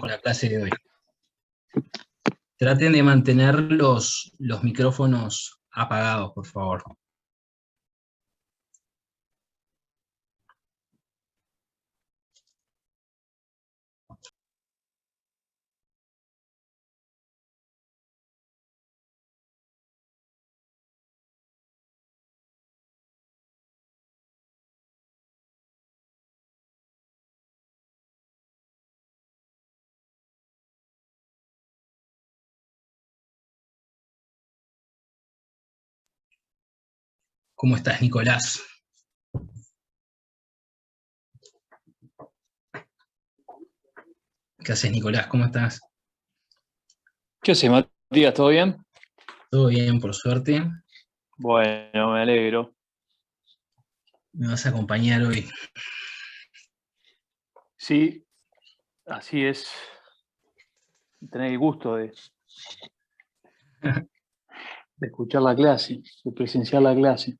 con la clase de hoy. Traten de mantener los micrófonos apagados, por favor. ¿Cómo estás, Nicolás? ¿Qué haces, Nicolás? ¿Cómo estás? ¿Qué haces, Matías? ¿Todo bien? Todo bien, por suerte. Bueno, me alegro. ¿Me vas a acompañar hoy? Sí, así es. Tener el gusto de escuchar la clase, de presenciar la clase.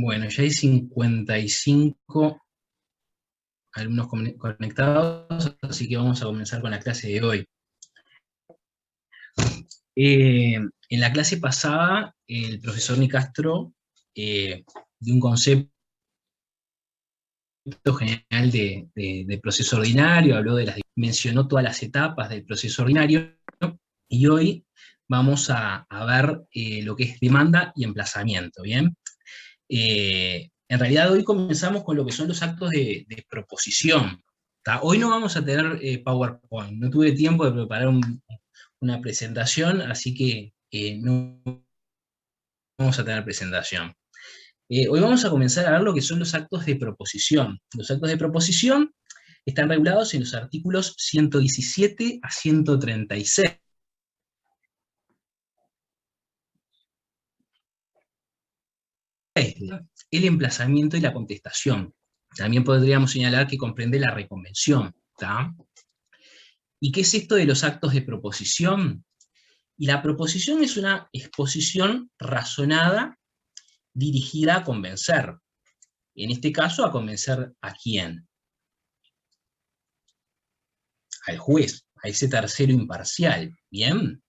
Bueno, ya hay 55 alumnos conectados, así que vamos a comenzar con la clase de hoy. En la clase pasada, el profesor Nicastro dio un concepto general de proceso ordinario, mencionó todas las etapas del proceso ordinario, y hoy vamos a ver lo que es demanda y emplazamiento, ¿bien? En realidad hoy comenzamos con lo que son los actos de proposición. ¿Tá? Hoy no vamos a tener PowerPoint, no tuve tiempo de preparar una presentación, así que no vamos a tener presentación. Hoy vamos a comenzar a ver lo que son los actos de proposición. Los actos de proposición están regulados en los artículos 117 a 136. El emplazamiento y la contestación. También podríamos señalar que comprende la reconvención. ¿Tá? ¿Y qué es esto de los actos de proposición? Y la proposición es una exposición razonada dirigida a convencer. En este caso, ¿a convencer a quién? Al juez, a ese tercero imparcial. ¿Bien?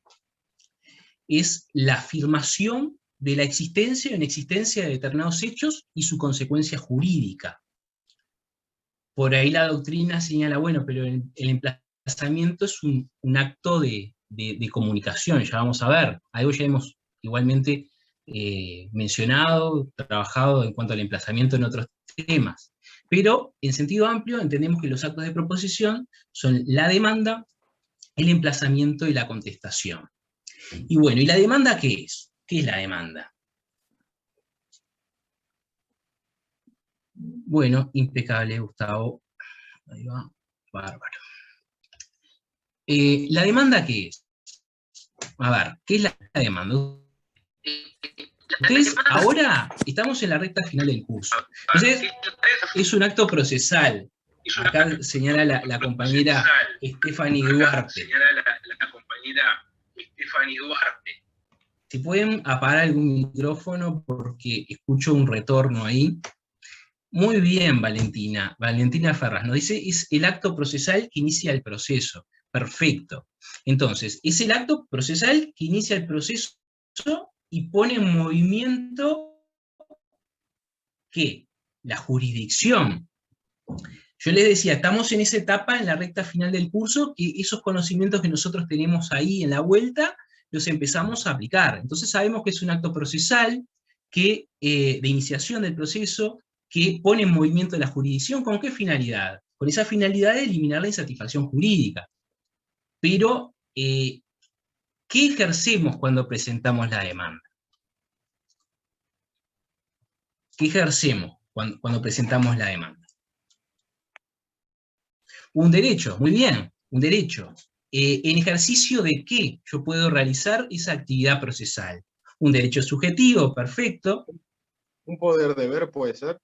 Es la afirmación de la existencia o inexistencia de determinados hechos y su consecuencia jurídica. Por ahí la doctrina señala, bueno, pero el emplazamiento es un acto de comunicación, ya vamos a ver. Algo ya hemos igualmente mencionado, trabajado en cuanto al emplazamiento en otros temas. Pero en sentido amplio entendemos que los actos de proposición son la demanda, el emplazamiento y la contestación. Y bueno, ¿y la demanda qué es? ¿Qué es la demanda? Bueno, impecable, Gustavo. Ahí va, bárbaro. ¿La demanda qué es? A ver, ¿qué es la demanda? Ustedes ahora estamos en la recta final del curso. Entonces, es un acto procesal. Acá señala la compañera Stephanie Duarte. Si pueden apagar algún micrófono porque escucho un retorno ahí. Muy bien, Valentina. Valentina Ferraz nos dice, es el acto procesal que inicia el proceso. Perfecto. Entonces, es el acto procesal que inicia el proceso y pone en movimiento, ¿qué? La jurisdicción. Yo les decía, estamos en esa etapa, en la recta final del curso, que esos conocimientos que nosotros tenemos ahí en la vuelta, los empezamos a aplicar. Entonces sabemos que es un acto procesal que, de iniciación del proceso, que pone en movimiento la jurisdicción. ¿Con qué finalidad? Con esa finalidad de eliminar la insatisfacción jurídica. Pero, ¿qué ejercemos cuando presentamos la demanda? ¿Qué ejercemos cuando presentamos la demanda? Un derecho, muy bien, un derecho. ¿En ejercicio de qué yo puedo realizar esa actividad procesal? Un derecho subjetivo, perfecto. ¿Un poder deber puede ser?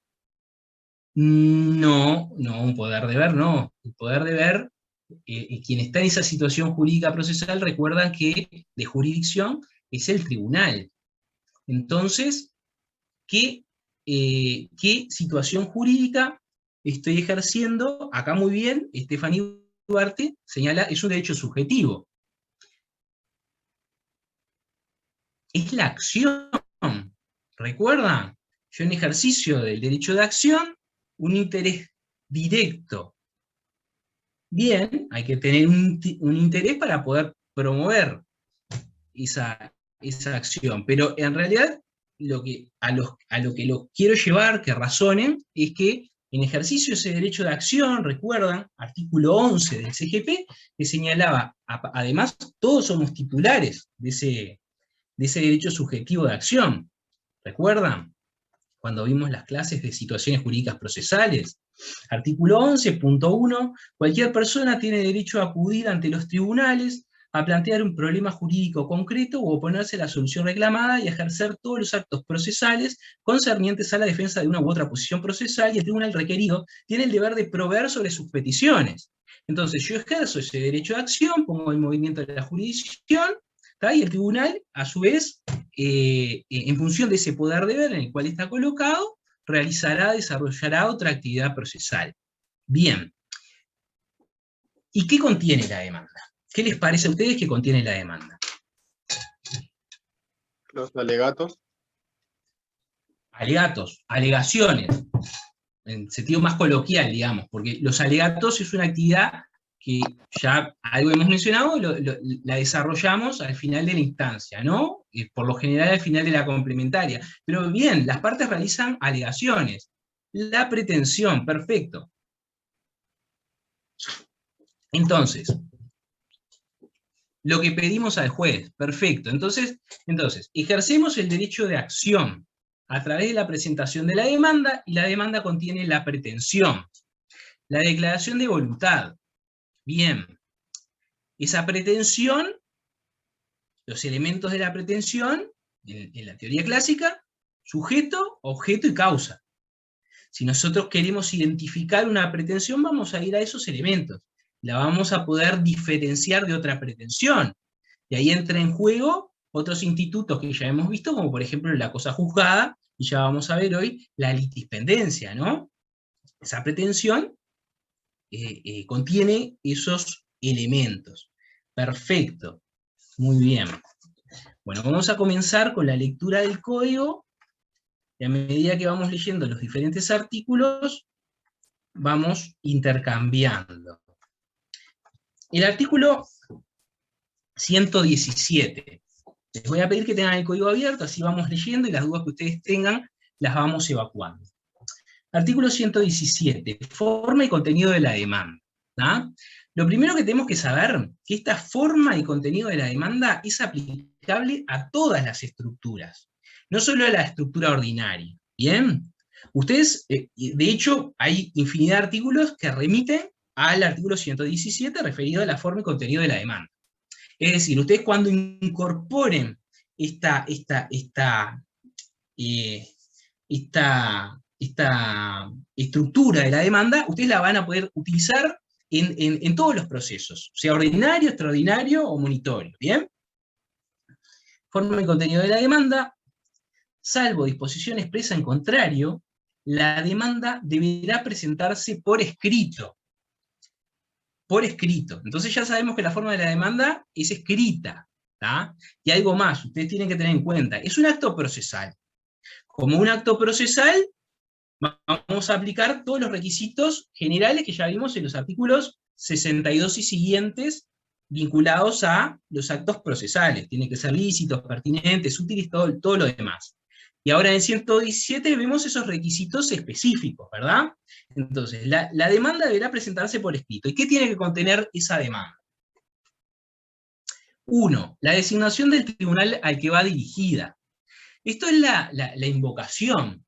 No, un poder deber no. El poder deber, quien está en esa situación jurídica procesal, recuerdan que de jurisdicción es el tribunal. Entonces, ¿qué situación jurídica estoy ejerciendo? Acá muy bien, Estefanía Duarte señala, es un derecho subjetivo. Es la acción. ¿Recuerdan? Yo en ejercicio del derecho de acción, un interés directo. Bien, hay que tener un interés para poder promover esa acción. Pero en realidad, a lo que los quiero llevar, que razonen, es que en ejercicio de ese derecho de acción, recuerdan, artículo 11 del CGP, que señalaba, además, todos somos titulares de ese derecho subjetivo de acción. ¿Recuerdan? Cuando vimos las clases de situaciones jurídicas procesales. Artículo 11.1, cualquier persona tiene derecho a acudir ante los tribunales a plantear un problema jurídico concreto o oponerse a la solución reclamada y a ejercer todos los actos procesales concernientes a la defensa de una u otra posición procesal, y el tribunal requerido tiene el deber de proveer sobre sus peticiones. Entonces yo ejerzo ese derecho de acción, pongo en movimiento de la jurisdicción, y el tribunal, a su vez, en función de ese poder deber en el cual está colocado, desarrollará otra actividad procesal. Bien. ¿Y qué contiene la demanda? ¿Qué les parece a ustedes que contiene la demanda? Los alegatos. Alegatos, alegaciones, en sentido más coloquial, digamos, porque los alegatos es una actividad que ya algo hemos mencionado, la desarrollamos al final de la instancia, ¿no? Por lo general al final de la complementaria. Pero bien, las partes realizan alegaciones. La pretensión, perfecto. Entonces, lo que pedimos al juez, perfecto. Entonces, ejercemos el derecho de acción a través de la presentación de la demanda, y la demanda contiene la pretensión. La declaración de voluntad. Bien. Esa pretensión, los elementos de la pretensión, en la teoría clásica, sujeto, objeto y causa. Si nosotros queremos identificar una pretensión, vamos a ir a esos elementos. La vamos a poder diferenciar de otra pretensión. Y ahí entra en juego otros institutos que ya hemos visto, como por ejemplo la cosa juzgada, y ya vamos a ver hoy la litispendencia, ¿no? Esa pretensión contiene esos elementos. Perfecto. Muy bien. Bueno, vamos a comenzar con la lectura del código, y a medida que vamos leyendo los diferentes artículos, vamos intercambiando. El artículo 117. Les voy a pedir que tengan el código abierto, así vamos leyendo, y las dudas que ustedes tengan las vamos evacuando. Artículo 117. Forma y contenido de la demanda. ¿Ah? Lo primero que tenemos que saber, que esta forma y contenido de la demanda es aplicable a todas las estructuras, no solo a la estructura ordinaria. ¿Bien? Ustedes, de hecho, hay infinidad de artículos que remiten al artículo 117 referido a la forma y contenido de la demanda. Es decir, ustedes cuando incorporen esta estructura de la demanda, ustedes la van a poder utilizar en todos los procesos, sea ordinario, extraordinario o monitorio, ¿bien? Forma y contenido de la demanda. Salvo disposición expresa en contrario, la demanda deberá presentarse por escrito. Por escrito. Entonces ya sabemos que la forma de la demanda es escrita, ¿tá? Y algo más, ustedes tienen que tener en cuenta, es un acto procesal. Como un acto procesal, vamos a aplicar todos los requisitos generales que ya vimos en los artículos 62 y siguientes, vinculados a los actos procesales. Tienen que ser lícitos, pertinentes, útiles, todo lo demás. Y ahora en 117 vemos esos requisitos específicos, ¿verdad? Entonces, la demanda deberá presentarse por escrito. ¿Y qué tiene que contener esa demanda? 1. La designación del tribunal al que va dirigida. Esto es la invocación.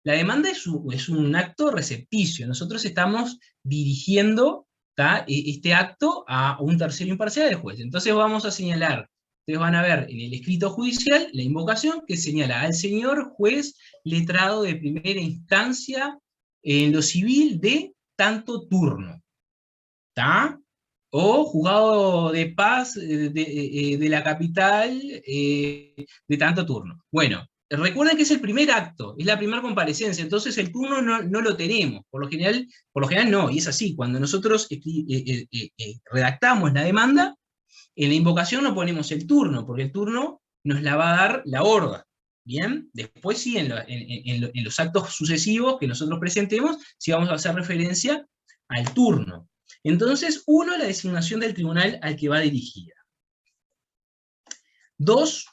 La demanda es un acto recepticio. Nosotros estamos dirigiendo este acto a un tercero imparcial del juez. Entonces vamos a señalar, ustedes van a ver en el escrito judicial la invocación que señala al señor juez letrado de primera instancia en lo civil de tanto turno. ¿Está? O juzgado de paz de la capital de tanto turno. Bueno, recuerden que es el primer acto, es la primera comparecencia, entonces el turno no lo tenemos, por lo general no, y es así, cuando nosotros redactamos la demanda, en la invocación no ponemos el turno, porque el turno nos la va a dar la horda, ¿bien? Después sí, en los actos sucesivos que nosotros presentemos, sí vamos a hacer referencia al turno. Entonces, 1, la designación del tribunal al que va dirigida. 2,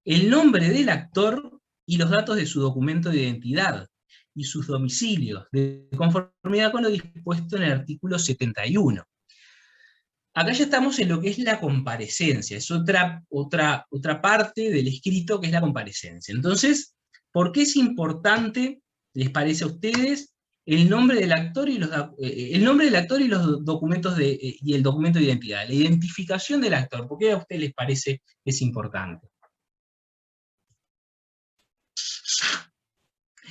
el nombre del actor y los datos de su documento de identidad y sus domicilios, de conformidad con lo dispuesto en el artículo 71. Acá ya estamos en lo que es la comparecencia, es otra parte del escrito que es la comparecencia. Entonces, ¿por qué es importante, les parece a ustedes, el nombre del actor y los documentos y el documento de identidad, la identificación del actor? ¿Por qué a ustedes les parece que es importante?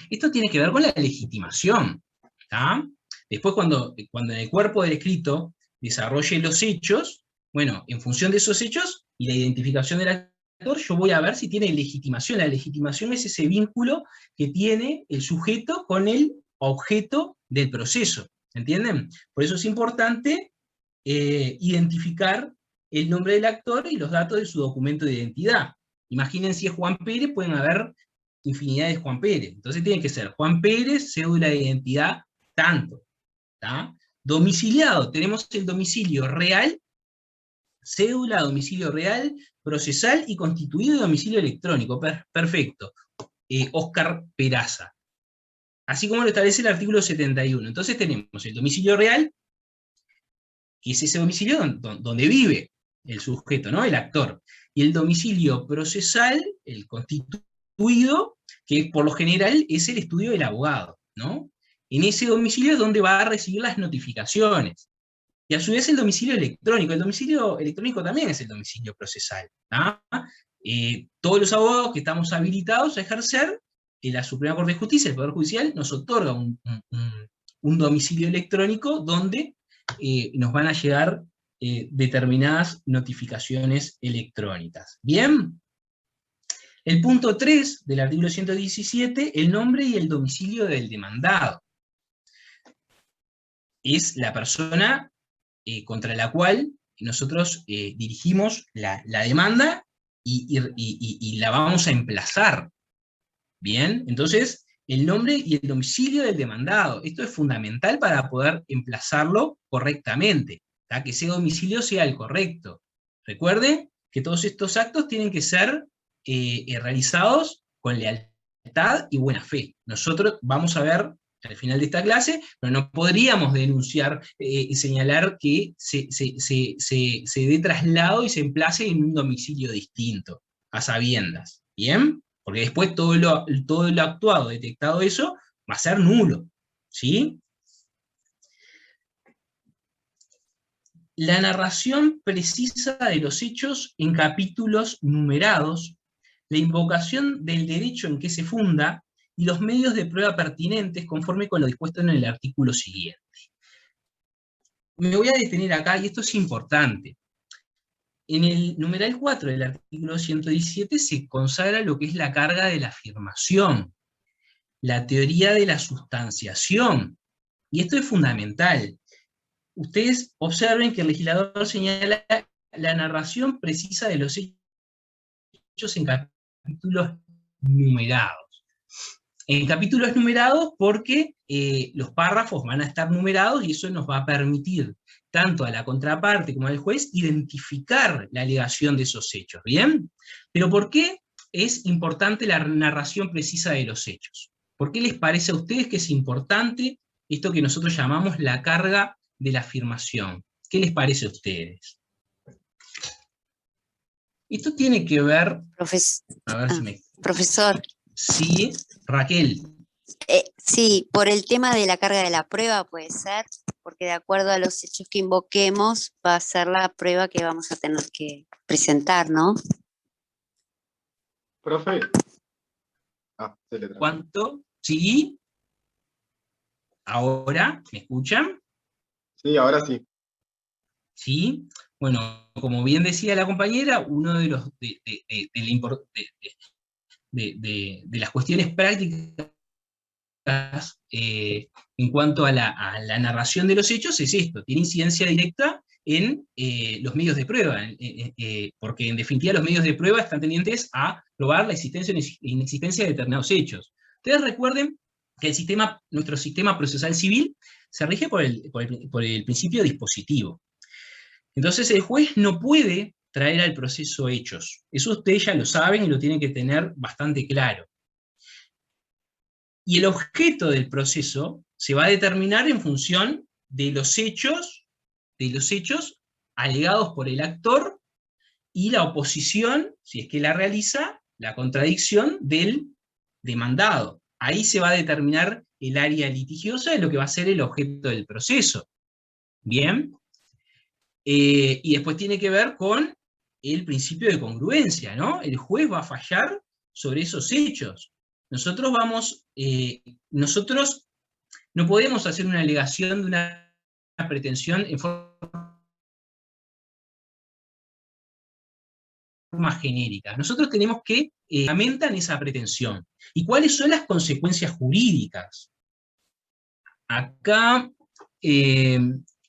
Esto tiene que ver con la legitimación, ¿tá? Después cuando en el cuerpo del escrito desarrolle los hechos, bueno, en función de esos hechos y la identificación del actor, yo voy a ver si tiene legitimación. La legitimación es ese vínculo que tiene el sujeto con el objeto del proceso, ¿entienden? Por eso es importante identificar el nombre del actor y los datos de su documento de identidad. Imaginen si es Juan Pérez, pueden haber infinidad de Juan Pérez. Entonces tiene que ser Juan Pérez, cédula de identidad, tanto. ¿Tá? Domiciliado, tenemos el domicilio real, cédula, domicilio real, procesal y constituido de domicilio electrónico. Perfecto. Oscar Peraza. Así como lo establece el artículo 71. Entonces tenemos el domicilio real, que es ese domicilio donde vive el sujeto, ¿no? El actor. Y el domicilio procesal, el constituido, que por lo general es el estudio del abogado, ¿no? En ese domicilio es donde va a recibir las notificaciones. Y a su vez el domicilio electrónico. El domicilio electrónico también es el domicilio procesal. Todos los abogados que estamos habilitados a ejercer, la Suprema Corte de Justicia, el Poder Judicial, nos otorga un domicilio electrónico donde nos van a llegar determinadas notificaciones electrónicas. ¿Bien? El punto 3 del artículo 117, el nombre y el domicilio del demandado. Es la persona contra la cual nosotros dirigimos la demanda y la vamos a emplazar. Bien, entonces, el nombre y el domicilio del demandado. Esto es fundamental para poder emplazarlo correctamente, ¿tá? Que ese domicilio sea el correcto. Recuerden que todos estos actos tienen que ser realizados con lealtad y buena fe. Nosotros vamos a ver al final de esta clase, pero no podríamos denunciar y señalar que se dé traslado y se emplace en un domicilio distinto, a sabiendas, ¿bien? Porque después todo lo actuado, detectado eso, va a ser nulo, ¿sí? La narración precisa de los hechos en capítulos numerados, la invocación del derecho en que se funda, y los medios de prueba pertinentes conforme con lo dispuesto en el artículo siguiente. Me voy a detener acá, y esto es importante. En el numeral 4 del artículo 117 se consagra lo que es la carga de la afirmación, la teoría de la sustanciación, y esto es fundamental. Ustedes observen que el legislador señala la narración precisa de los hechos en capítulos numerados. En capítulos numerados porque los párrafos van a estar numerados y eso nos va a permitir tanto a la contraparte como al juez identificar la alegación de esos hechos, ¿bien? Pero ¿por qué es importante la narración precisa de los hechos? ¿Por qué les parece a ustedes que es importante esto que nosotros llamamos la carga de la afirmación? ¿Qué les parece a ustedes? Esto tiene que ver... Profesor. Sí, Raquel. Sí, por el tema de la carga de la prueba puede ser, porque de acuerdo a los hechos que invoquemos va a ser la prueba que vamos a tener que presentar, ¿no? Profe. Se le trabó. ¿Cuánto? ¿Sí? ¿Ahora? ¿Me escuchan? Sí, ahora sí. ¿Sí? Bueno, como bien decía la compañera, uno de de las cuestiones prácticas en cuanto a la narración de los hechos es esto, tiene incidencia directa en los medios de prueba, porque en definitiva los medios de prueba están tendientes a probar la existencia o inexistencia de determinados hechos. Ustedes recuerden que nuestro sistema procesal civil se rige por el principio dispositivo. Entonces el juez no puede traer al proceso hechos. Eso ustedes ya lo saben y lo tienen que tener bastante claro. Y el objeto del proceso se va a determinar en función de los hechos alegados por el actor y la oposición, si es que la realiza, la contradicción del demandado. Ahí se va a determinar el área litigiosa de lo que va a ser el objeto del proceso. ¿Bien? Y después tiene que ver con el principio de congruencia, ¿no? El juez va a fallar sobre esos hechos. Nosotros no podemos hacer una alegación de una pretensión en forma genérica. Nosotros tenemos que fundamentar esa pretensión. ¿Y cuáles son las consecuencias jurídicas? Acá,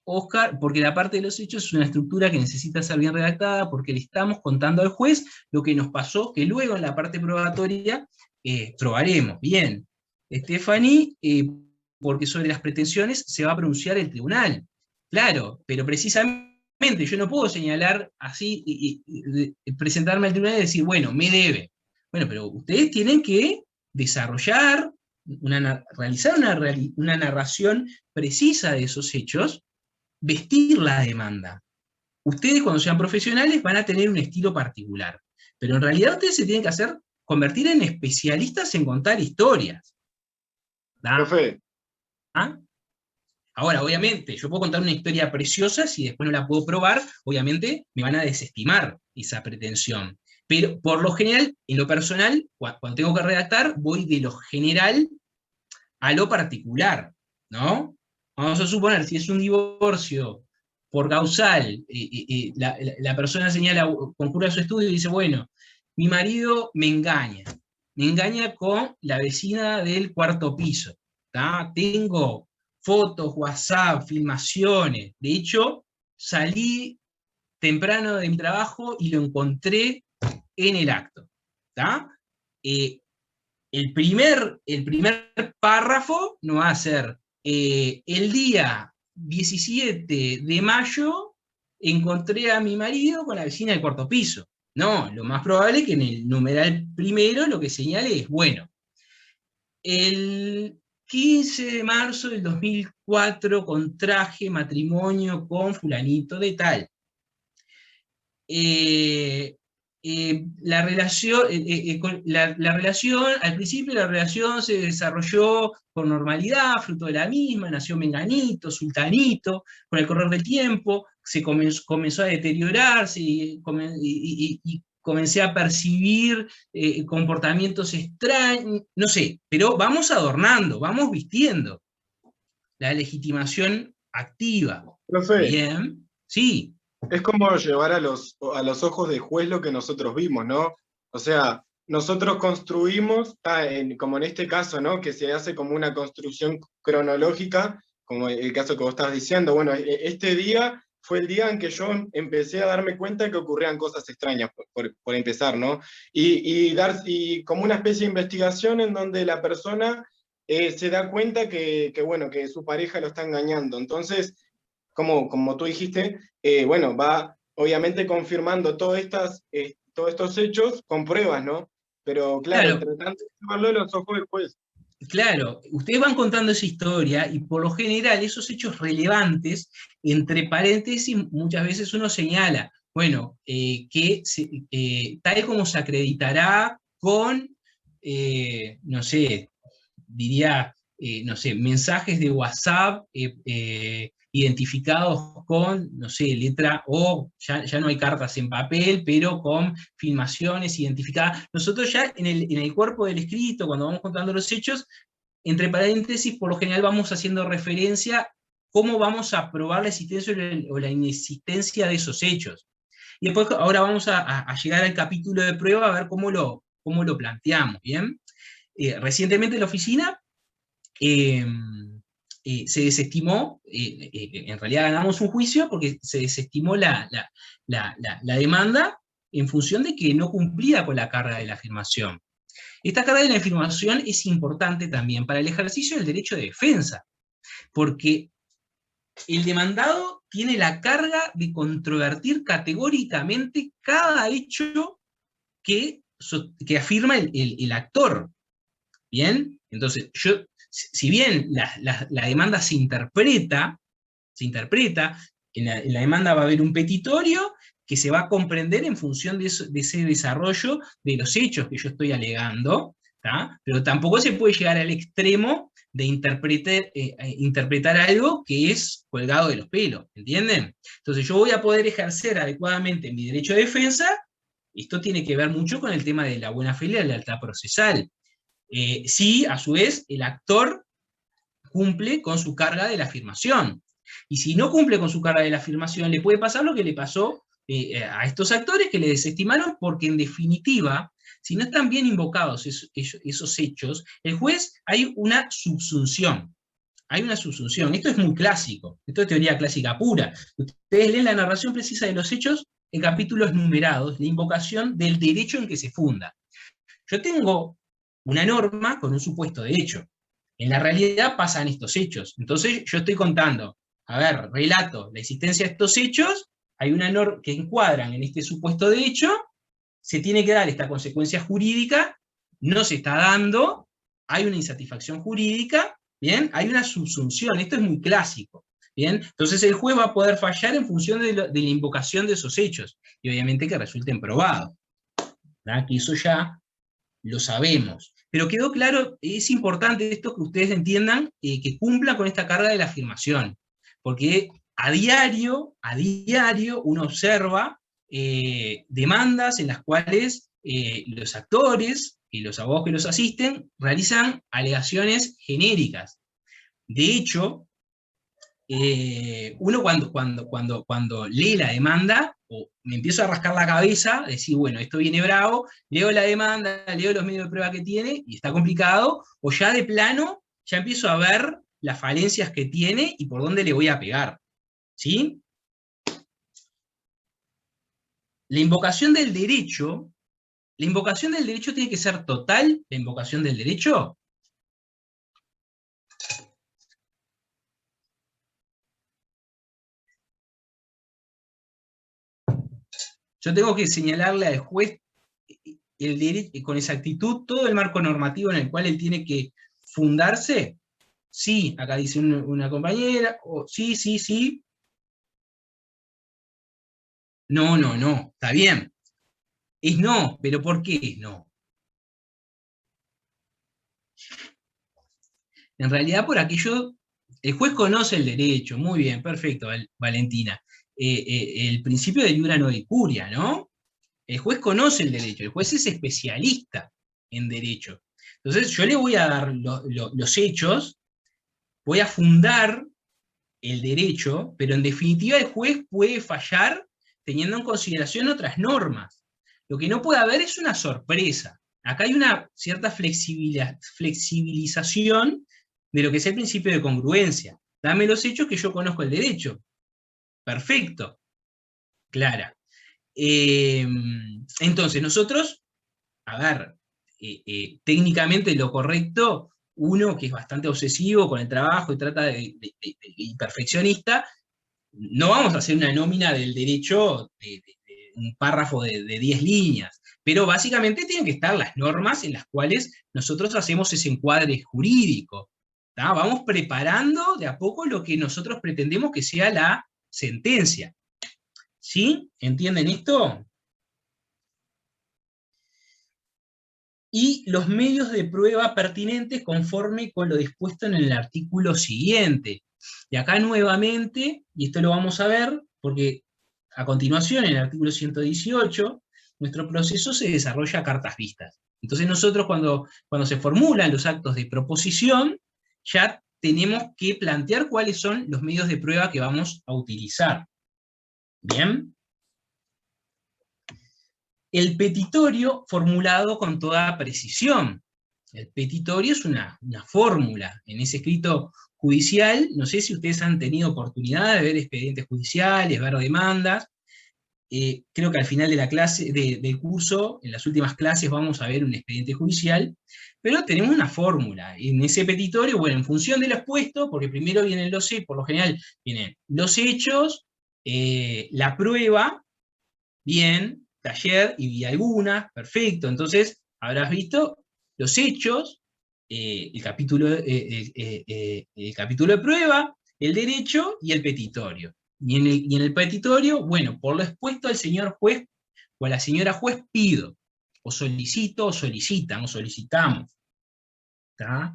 Oscar, porque la parte de los hechos es una estructura que necesita ser bien redactada, porque le estamos contando al juez lo que nos pasó, que luego en la parte probatoria probaremos. Bien, Stephanie, porque sobre las pretensiones se va a pronunciar el tribunal. Claro, pero precisamente yo no puedo señalar así, presentarme al tribunal y decir, bueno, me debe. Bueno, pero ustedes tienen que desarrollar, realizar una narración precisa de esos hechos, vestir la demanda. Ustedes cuando sean profesionales van a tener un estilo particular, pero en realidad ustedes se tienen que convertir en especialistas en contar historias. ¿Da? Profe. ¿Ah? Ahora, obviamente, yo puedo contar una historia preciosa, si después no la puedo probar, obviamente me van a desestimar esa pretensión. Pero por lo general, en lo personal, cuando tengo que redactar, voy de lo general a lo particular, ¿no? Vamos a suponer, si es un divorcio por causal, la persona señala, concurre a su estudio y dice, bueno, mi marido me engaña con la vecina del cuarto piso, ¿tá? Tengo fotos, WhatsApp, filmaciones, de hecho, salí temprano de mi trabajo y lo encontré en el acto, ¿tá? El primer párrafo no va a ser el día 17 de mayo encontré a mi marido con la vecina del cuarto piso. No, lo más probable es que en el numeral primero lo que señale es, bueno, el 15 de marzo del 2004 contraje matrimonio con fulanito de tal. La relación, al principio la relación se desarrolló con normalidad, fruto de la misma, nació menganito, sultanito, con el correr del tiempo se comenzó a deteriorarse y comencé a percibir comportamientos extraños, no sé, pero vamos adornando, vamos vistiendo la legitimación activa. Profe. Bien, sí. Es como llevar a los ojos del juez lo que nosotros vimos, ¿no? O sea, nosotros construimos, como en este caso, ¿no? Que se hace como una construcción cronológica, como el caso que vos estás diciendo. Bueno, este día fue el día en que yo empecé a darme cuenta que ocurrían cosas extrañas, por empezar, ¿no? Y como una especie de investigación en donde la persona se da cuenta bueno, que su pareja lo está engañando. Entonces, como tú dijiste, bueno, va obviamente confirmando todos estos hechos con pruebas, ¿no? Pero claro, tratando de llevarlo a los ojos del juez. Claro, ustedes van contando esa historia y por lo general esos hechos relevantes, entre paréntesis, muchas veces uno señala, bueno, tal como se acreditará con, no sé, diría, no sé, mensajes de WhatsApp identificados con, no sé, letra O, ya no hay cartas en papel, pero con filmaciones identificadas. Nosotros ya en el cuerpo del escrito, cuando vamos contando los hechos, entre paréntesis, por lo general vamos haciendo referencia a cómo vamos a probar la existencia o la inexistencia de esos hechos. Y después, ahora vamos a llegar al capítulo de prueba a ver cómo lo cómo lo planteamos, ¿bien? Recientemente en la oficina se desestimó, en realidad ganamos un juicio porque se desestimó la demanda en función de que no cumplía con la carga de la afirmación. Esta carga de la afirmación es importante también para el ejercicio del derecho de defensa, porque el demandado tiene la carga de controvertir categóricamente cada hecho que afirma el actor. ¿Bien? Entonces, si bien la demanda se interpreta, en la demanda va a haber un petitorio que se va a comprender en función de ese desarrollo de los hechos que yo estoy alegando, ¿tá? Pero tampoco se puede llegar al extremo de interpretar algo que es colgado de los pelos, ¿entienden? Entonces yo voy a poder ejercer adecuadamente mi derecho de defensa. Esto tiene que ver mucho con el tema de la buena fe y la lealtad procesal. Si, a su vez, el actor cumple con su carga de la afirmación. Y si no cumple con su carga de la afirmación, le puede pasar lo que le pasó a estos actores, que le desestimaron, porque en definitiva, si no están bien invocados esos hechos, el juez, hay una subsunción. Hay una subsunción. Esto es muy clásico. Esto es teoría clásica pura. Ustedes leen la narración precisa de los hechos en capítulos numerados, la invocación del derecho en que se funda. Yo tengo una norma con un supuesto de hecho. En la realidad pasan estos hechos. Entonces yo estoy contando, a ver, relato la existencia de estos hechos, hay una norma que encuadran en este supuesto de hecho, se tiene que dar esta consecuencia jurídica, no se está dando, hay una insatisfacción jurídica, ¿bien? Hay una subsunción, esto es muy clásico, ¿bien? Entonces el juez va a poder fallar en función de la invocación de esos hechos, y obviamente que resulten probados, ¿verdad? Que eso ya lo sabemos. Pero quedó claro, es importante esto que ustedes entiendan, que cumpla con esta carga de la afirmación, porque a diario uno observa demandas en las cuales los actores y los abogados que los asisten realizan alegaciones genéricas. De hecho, uno cuando lee la demanda, o me empiezo a rascar la cabeza, decir, bueno, esto viene bravo, leo la demanda, leo los medios de prueba que tiene, y está complicado, o ya de plano, ya empiezo a ver las falencias que tiene y por dónde le voy a pegar. ¿Sí? La invocación del derecho tiene que ser total, la invocación del derecho. Yo tengo que señalarle al juez el derecho, con exactitud todo el marco normativo en el cual él tiene que fundarse. Sí, acá dice una compañera, sí. No, está bien. Es no, pero ¿por qué es no? En realidad por aquello, el juez conoce el derecho, muy bien, perfecto, Valentina. El principio de iura no curia, ¿no? El juez conoce el derecho, el juez es especialista en derecho. Entonces yo le voy a dar los hechos, voy a fundar el derecho, pero en definitiva el juez puede fallar teniendo en consideración otras normas. Lo que no puede haber es una sorpresa. Acá hay una cierta flexibilización de lo que es el principio de congruencia. Dame los hechos que yo conozco el derecho. Perfecto. Clara. Entonces, nosotros, a ver, técnicamente lo correcto, uno que es bastante obsesivo con el trabajo y trata de perfeccionista, no vamos a hacer una nómina del derecho de un párrafo de 10 líneas, pero básicamente tienen que estar las normas en las cuales nosotros hacemos ese encuadre jurídico. ¿Tá? Vamos preparando de a poco lo que nosotros pretendemos que sea la sentencia. ¿Sí? ¿Entienden esto? Y los medios de prueba pertinentes conforme con lo dispuesto en el artículo siguiente. Y acá nuevamente, y esto lo vamos a ver, porque a continuación en el artículo 118, nuestro proceso se desarrolla a cartas vistas. Entonces nosotros cuando se formulan los actos de proposición, ya tenemos que plantear cuáles son los medios de prueba que vamos a utilizar. ¿Bien? El petitorio formulado con toda precisión. El petitorio es una fórmula. En ese escrito judicial, no sé si ustedes han tenido oportunidad de ver expedientes judiciales, ver demandas. Creo que al final de la clase, del curso, en las últimas clases vamos a ver un expediente judicial, pero tenemos una fórmula. En ese petitorio, bueno, en función de lo expuesto, porque primero vienen los hechos, por lo general vienen los hechos, la prueba, bien, taller, y vi algunas, perfecto. Entonces, habrás visto los hechos, el capítulo de prueba, el derecho y el petitorio. Y en el petitorio, bueno, por lo expuesto al señor juez o a la señora juez pido, o solicito, o solicitan, o solicitamos, ¿tá?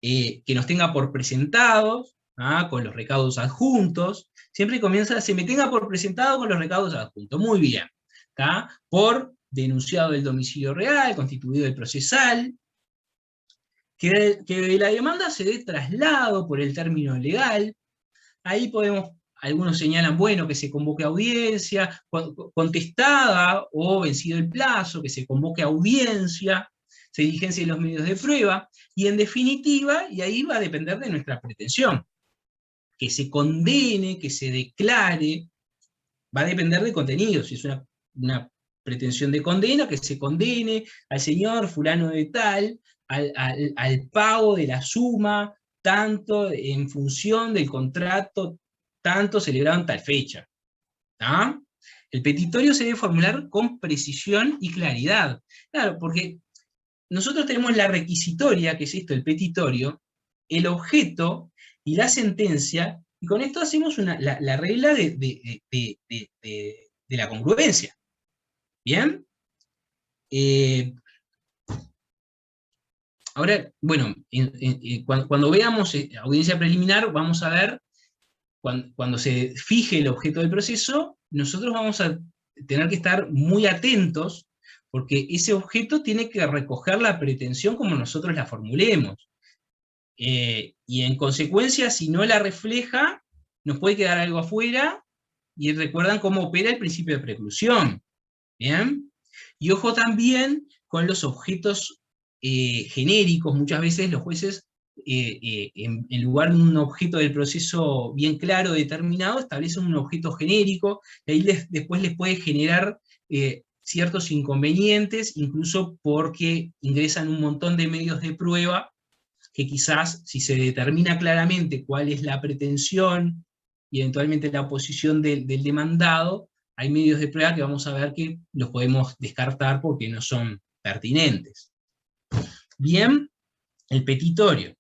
Que nos tenga por presentados, ¿tá? Con los recaudos adjuntos. Siempre comienza, se me tenga por presentado con los recaudos adjuntos. Muy bien. ¿Tá? Por denunciado del domicilio real, constituido el procesal, que la demanda se dé traslado por el término legal. Ahí podemos, algunos señalan, bueno, que se convoque audiencia, contestada o vencido el plazo, que se convoque audiencia, se diligencien los medios de prueba, y en definitiva, y ahí va a depender de nuestra pretensión, que se condene, que se declare, va a depender de contenido. Si es una pretensión de condena, que se condene al señor fulano de tal, al pago de la suma, tanto en función del contrato, tanto celebrado en tal fecha. ¿Tá? El petitorio se debe formular con precisión y claridad. Claro, porque nosotros tenemos la requisitoria, que es esto, el petitorio, el objeto y la sentencia, y con esto hacemos la regla de la congruencia. ¿Bien? Ahora, bueno, cuando veamos audiencia preliminar, vamos a ver, cuando se fije el objeto del proceso, nosotros vamos a tener que estar muy atentos, porque ese objeto tiene que recoger la pretensión como nosotros la formulemos. Y en consecuencia, si no la refleja, nos puede quedar algo afuera, y recuerdan cómo opera el principio de preclusión. ¿Bien? Y ojo también con los objetos genéricos. Muchas veces los jueces, en lugar de un objeto del proceso bien claro, determinado, establecen un objeto genérico, y ahí después les puede generar ciertos inconvenientes, incluso porque ingresan un montón de medios de prueba, que quizás, si se determina claramente cuál es la pretensión, y eventualmente la oposición del demandado, hay medios de prueba que vamos a ver que los podemos descartar porque no son pertinentes. Bien, el petitorio.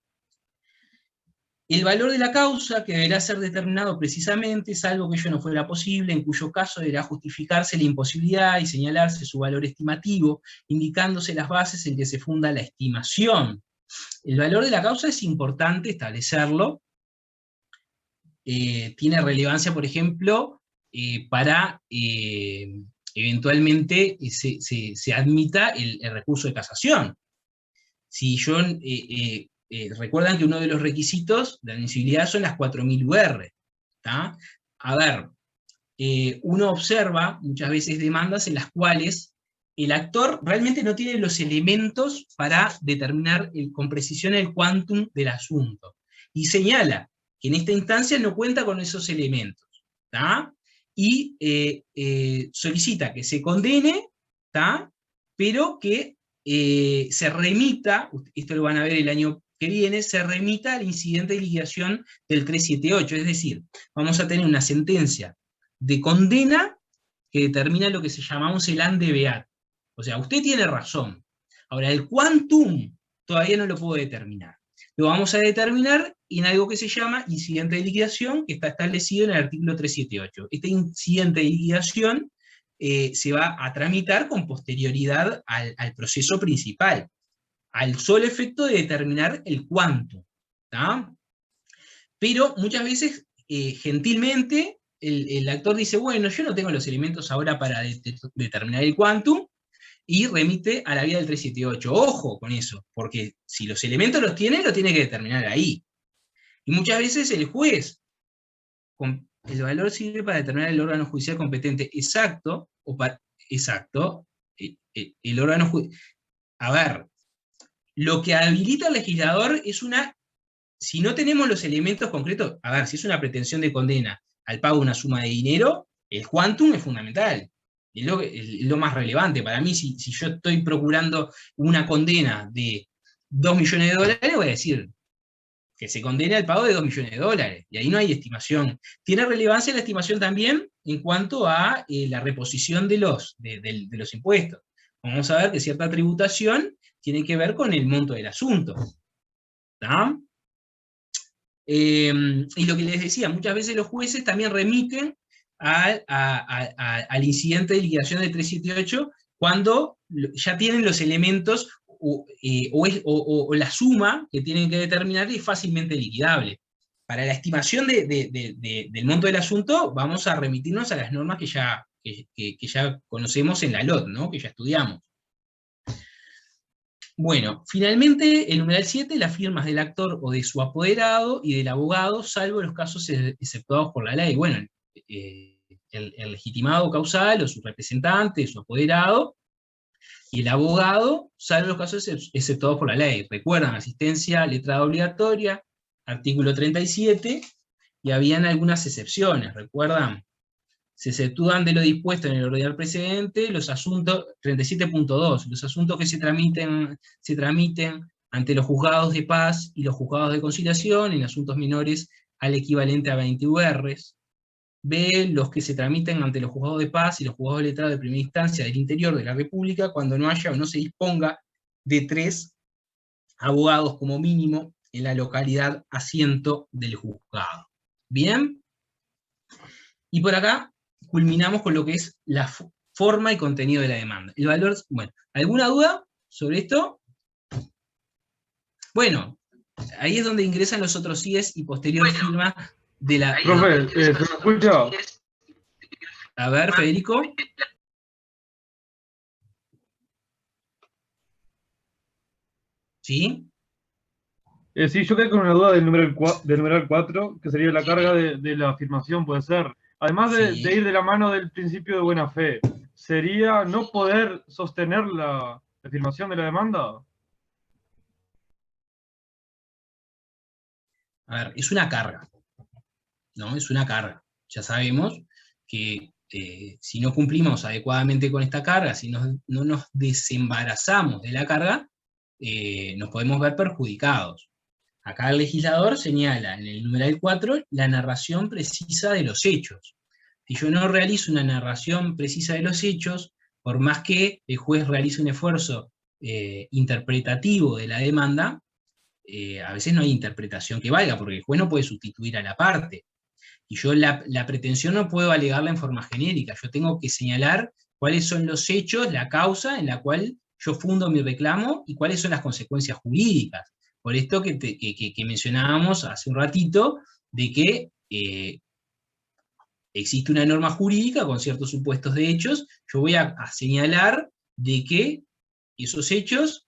El valor de la causa, que deberá ser determinado precisamente, salvo que ello no fuera posible, en cuyo caso deberá justificarse la imposibilidad y señalarse su valor estimativo, indicándose las bases en que se funda la estimación. El valor de la causa es importante establecerlo. Tiene relevancia, por ejemplo, para eventualmente se admita el recurso de casación. Si yo, recuerdan que uno de los requisitos de admisibilidad son las 4000 UR. ¿Tá? A ver, uno observa muchas veces demandas en las cuales el actor realmente no tiene los elementos para determinar con precisión el quantum del asunto. Y señala que en esta instancia no cuenta con esos elementos. ¿Tá? Y solicita que se condene, ¿tá? Pero que se remita, esto lo van a ver el año que viene, se remita al incidente de liquidación del 378, es decir, vamos a tener una sentencia de condena que determina lo que se llamamos el ante beat. O sea, usted tiene razón. Ahora, el quantum todavía no lo puedo determinar. Lo vamos a determinar en algo que se llama incidente de liquidación, que está establecido en el artículo 378. Este incidente de liquidación se va a tramitar con posterioridad al proceso principal, al solo efecto de determinar el quantum. ¿Tá? Pero muchas veces, gentilmente, el actor dice, bueno, yo no tengo los elementos ahora para determinar el quantum, y remite a la vía del 378. Ojo con eso, porque si los elementos los tiene, lo tiene que determinar ahí. Y muchas veces el juez, el valor sirve para determinar el órgano judicial competente exacto, el órgano a ver, lo que habilita al legislador es si no tenemos los elementos concretos, a ver, si es una pretensión de condena al pago de una suma de dinero, el quantum es fundamental. Es lo más relevante. Para mí, si yo estoy procurando una condena de 2 millones de dólares, voy a decir que se condene al pago de 2 millones de dólares. Y ahí no hay estimación. Tiene relevancia la estimación también en cuanto a la reposición de los impuestos. Vamos a ver que cierta tributación tiene que ver con el monto del asunto. ¿Está? Y lo que les decía, muchas veces los jueces también remiten al incidente de liquidación del 378 cuando ya tienen los elementos o la suma que tienen que determinar es fácilmente liquidable. Para la estimación del monto del asunto vamos a remitirnos a las normas que ya conocemos en la LOT, ¿no? Que ya estudiamos. Bueno, finalmente, el numeral 7, las firmas del actor o de su apoderado y del abogado, salvo los casos exceptuados por la ley. Bueno, el legitimado causal o su representante, su apoderado, y el abogado, salvo los casos exceptuados por la ley. Recuerdan, asistencia letrada obligatoria, artículo 37, y habían algunas excepciones, ¿recuerdan? Se exceptúan de lo dispuesto en el ordenal precedente los asuntos, 37.2, los asuntos que se tramiten ante los juzgados de paz y los juzgados de conciliación en asuntos menores al equivalente a 20 URs. B, los que se tramiten ante los juzgados de paz y los juzgados de letrado de primera instancia del interior de la República cuando no haya o no se disponga de 3 abogados como mínimo en la localidad asiento del juzgado. ¿Bien? Y por acá culminamos con lo que es la forma y contenido de la demanda. El valor, bueno, ¿alguna duda sobre esto? Bueno, ahí es donde ingresan los otros CIES y posterior firma de la... Profe, ¿se me escucha? A ver, Federico. ¿Sí? Sí, yo quedé con una duda del numeral 4, que sería la carga de la afirmación, puede ser. Además de ir de la mano del principio de buena fe, ¿sería no poder sostener la afirmación de la demanda? A ver, es una carga, ¿no? Es una carga. Ya sabemos que si no cumplimos adecuadamente con esta carga, si no nos desembarazamos de la carga, nos podemos ver perjudicados. Acá el legislador señala en el numeral 4 la narración precisa de los hechos. Si yo no realizo una narración precisa de los hechos, por más que el juez realice un esfuerzo interpretativo de la demanda, a veces no hay interpretación que valga, porque el juez no puede sustituir a la parte. Y yo la pretensión no puedo alegarla en forma genérica, yo tengo que señalar cuáles son los hechos, la causa en la cual yo fundo mi reclamo y cuáles son las consecuencias jurídicas. Por esto que mencionábamos hace un ratito, de que existe una norma jurídica con ciertos supuestos de hechos, yo voy a señalar de que esos hechos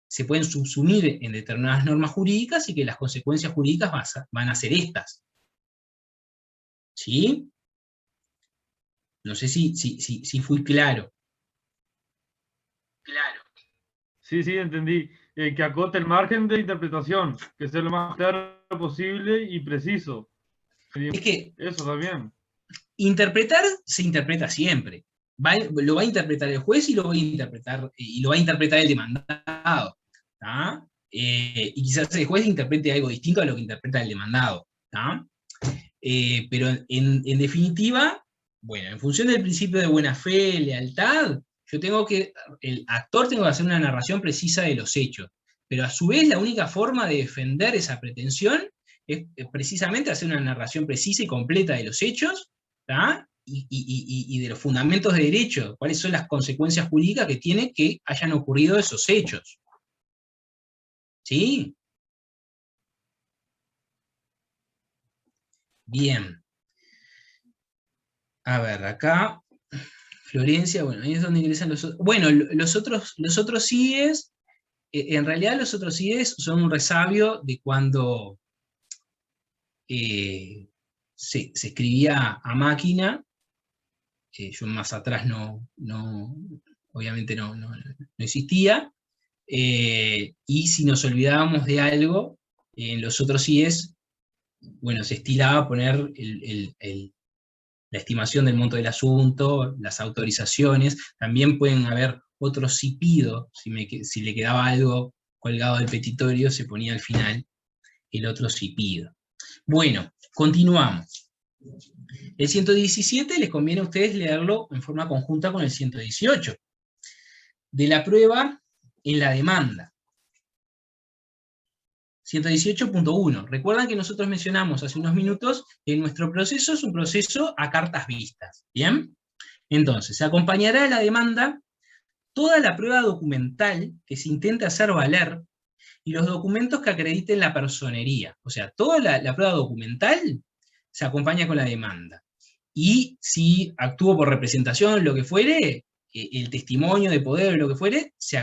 se pueden subsumir en determinadas normas jurídicas y que las consecuencias jurídicas van a ser estas. ¿Sí? No sé si fui claro. Claro. Sí, entendí. Que acote el margen de interpretación, que sea lo más claro posible y preciso. Es que eso también. Interpretar se interpreta siempre. Lo va a interpretar el juez y lo va a interpretar el demandado. Y quizás el juez interprete algo distinto a lo que interpreta el demandado. Pero en definitiva, bueno, en función del principio de buena fe, lealtad, el actor tengo que hacer una narración precisa de los hechos, pero a su vez la única forma de defender esa pretensión es precisamente hacer una narración precisa y completa de los hechos, y de los fundamentos de derecho, cuáles son las consecuencias jurídicas que tiene que hayan ocurrido esos hechos. ¿Sí? Bien. A ver, acá... Florencia, bueno, ahí es donde ingresan los otros. Bueno, los otros CIES, en realidad los otros CIES son un resabio de cuando se escribía a máquina. Yo más atrás no obviamente no existía, y si nos olvidábamos de algo, en los otros CIEs, bueno, se estilaba poner la estimación del monto del asunto, las autorizaciones, también pueden haber otros CIPIDO, si le quedaba algo colgado del petitorio, se ponía al final el otro CIPIDO. Bueno, continuamos. El 117 les conviene a ustedes leerlo en forma conjunta con el 118. De la prueba en la demanda. 118.1. Recuerdan que nosotros mencionamos hace unos minutos que nuestro proceso es un proceso a cartas vistas. ¿Bien? Entonces, se acompañará a la demanda toda la prueba documental que se intente hacer valer y los documentos que acrediten la personería. O sea, toda la prueba documental se acompaña con la demanda. Y si actúo por representación, lo que fuere, el testimonio de poder, lo que fuere, se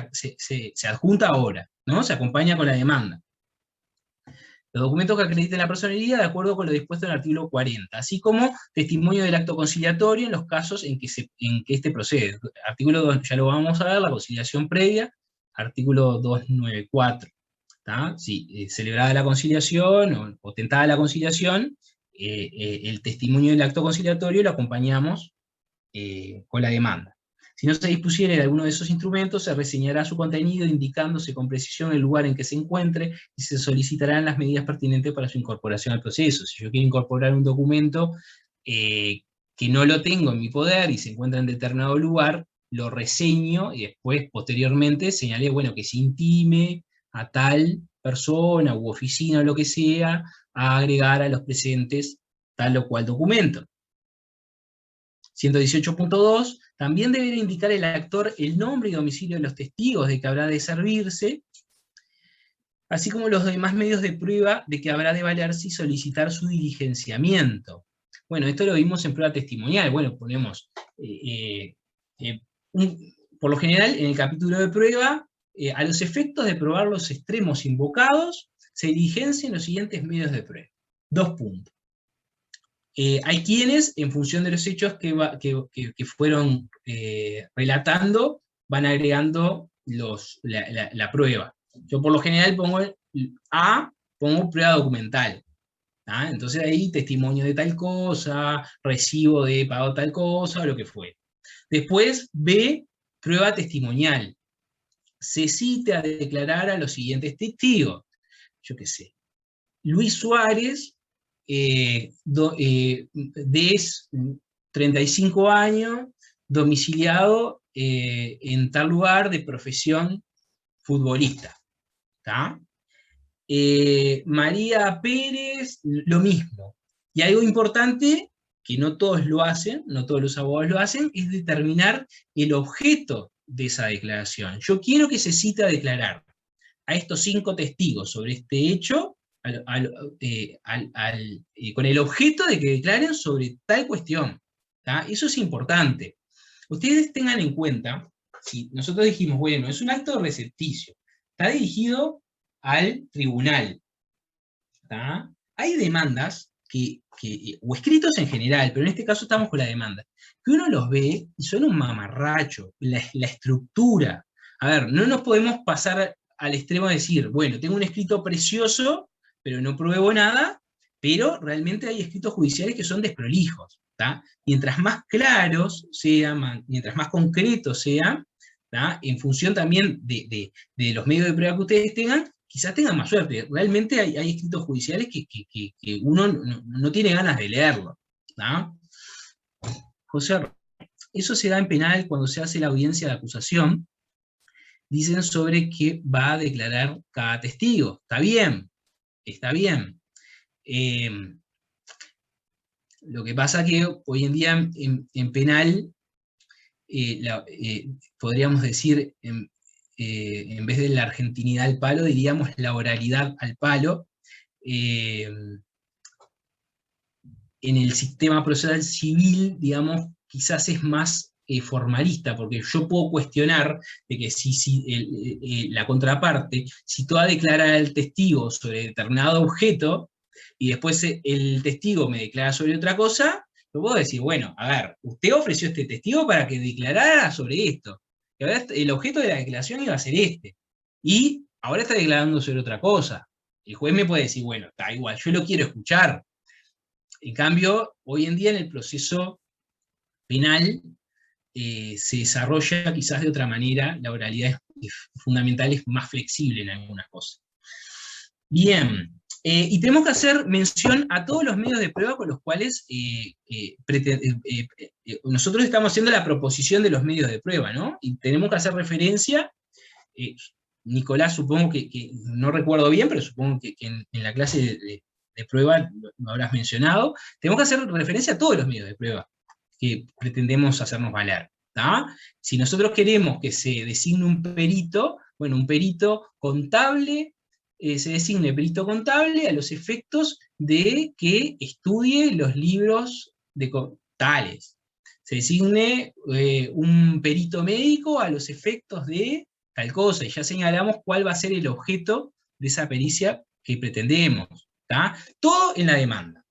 adjunta ahora, ¿no? Se acompaña con la demanda. Los documentos que acrediten la personería de acuerdo con lo dispuesto en el artículo 40, así como testimonio del acto conciliatorio en los casos en que este procede. Artículo 2, ya lo vamos a ver, la conciliación previa, artículo 294. ¿Tá? Si celebrada la conciliación o tentada la conciliación, el testimonio del acto conciliatorio lo acompañamos con la demanda. Si no se dispusiera de alguno de esos instrumentos, se reseñará su contenido indicándose con precisión el lugar en que se encuentre y se solicitarán las medidas pertinentes para su incorporación al proceso. Si yo quiero incorporar un documento que no lo tengo en mi poder y se encuentra en determinado lugar, lo reseño y después, posteriormente, señalé, bueno, que se intime a tal persona u oficina o lo que sea, a agregar a los presentes tal o cual documento. 118.2, también deberá indicar el actor el nombre y domicilio de los testigos de que habrá de servirse, así como los demás medios de prueba de que habrá de valerse y solicitar su diligenciamiento. Bueno, esto lo vimos en prueba testimonial. Bueno, ponemos, por lo general, en el capítulo de prueba, a los efectos de probar los extremos invocados, se diligencian los siguientes medios de prueba. 2 puntos. Hay quienes, en función de los hechos que fueron relatando, van agregando la prueba. Yo por lo general pongo prueba documental. ¿Ah? Entonces ahí testimonio de tal cosa, recibo de pago tal cosa, o lo que fue. Después, B, prueba testimonial. Se cita a declarar a los siguientes testigos. Yo qué sé. Luis Suárez, de 35 años, domiciliado en tal lugar de profesión futbolista. ¿Tá? María Pérez, lo mismo. Y algo importante, que no todos lo hacen, no todos los abogados lo hacen, es determinar el objeto de esa declaración. Yo quiero que se cite a declarar a estos 5 testigos sobre este hecho, con el objeto de que declaren sobre tal cuestión. ¿Tá? Eso es importante. Ustedes tengan en cuenta, si nosotros dijimos, bueno, es un acto recepticio, está dirigido al tribunal. ¿Tá? Hay demandas, o escritos en general, pero en este caso estamos con la demanda, que uno los ve y son un mamarracho, la estructura. A ver, no nos podemos pasar al extremo de decir, bueno, tengo un escrito precioso, pero no pruebo nada, pero realmente hay escritos judiciales que son desprolijos. ¿Tá? Mientras más claros sean, mientras más concretos sean, ¿tá? En función también de los medios de prueba que ustedes tengan, quizás tengan más suerte. Realmente hay escritos judiciales que uno no tiene ganas de leerlo. ¿Tá? José, eso se da en penal cuando se hace la audiencia de acusación. Dicen sobre que va a declarar cada testigo. Está bien. Está bien. Lo que pasa que hoy en día en penal, podríamos decir, en vez de la argentinidad al palo, diríamos la oralidad al palo. En el sistema procesal civil, digamos, quizás es más formalista, porque yo puedo cuestionar de que si la contraparte citó a declarar al testigo sobre determinado objeto, y después el testigo me declara sobre otra cosa, yo puedo decir, bueno, a ver, usted ofreció este testigo para que declarara sobre esto. que ahora el objeto de la declaración iba a ser este, y ahora está declarando sobre otra cosa. El juez me puede decir, bueno, está igual, yo lo quiero escuchar. En cambio, hoy en día en el proceso penal se desarrolla quizás de otra manera, la oralidad fundamental es más flexible en algunas cosas. Bien, y tenemos que hacer mención a todos los medios de prueba con los cuales nosotros estamos haciendo la proposición de los medios de prueba, ¿no? Y tenemos que hacer referencia, Nicolás, supongo que no recuerdo bien, pero supongo que en la clase de prueba lo habrás mencionado, tenemos que hacer referencia a todos los medios de prueba que pretendemos hacernos valer, ¿tá? Si nosotros queremos que se designe un perito, bueno, un perito contable, se designe perito contable a los efectos de que estudie los libros tales. Se designe un perito médico a los efectos de tal cosa, y ya señalamos cuál va a ser el objeto de esa pericia que pretendemos, ¿tá? Todo en la demanda.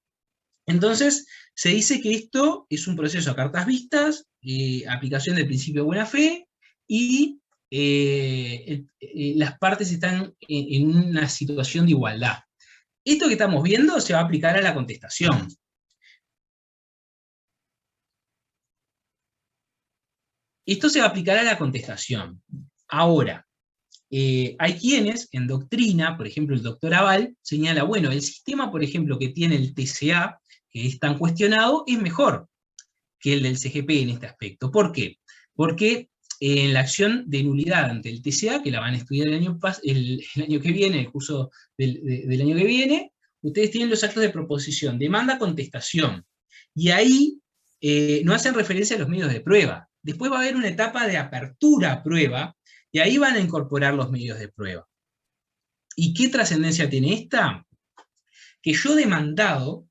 Entonces, se dice que esto es un proceso a cartas vistas, aplicación del principio de buena fe, y las partes están en una situación de igualdad. Esto que estamos viendo se va a aplicar a la contestación. Esto se va a aplicar a la contestación. Ahora, hay quienes en doctrina, por ejemplo el doctor Aval, señala, bueno, el sistema, por ejemplo, que tiene el TCA, que es tan cuestionado, es mejor que el del CGP en este aspecto. ¿Por qué? Porque en la acción de nulidad ante el TCA, que la van a estudiar el año que viene, el curso del año que viene, ustedes tienen los actos de proposición, demanda, contestación, y ahí no hacen referencia a los medios de prueba. Después va a haber una etapa de apertura a prueba, y ahí van a incorporar los medios de prueba. ¿Y qué trascendencia tiene esta? Que yo demandado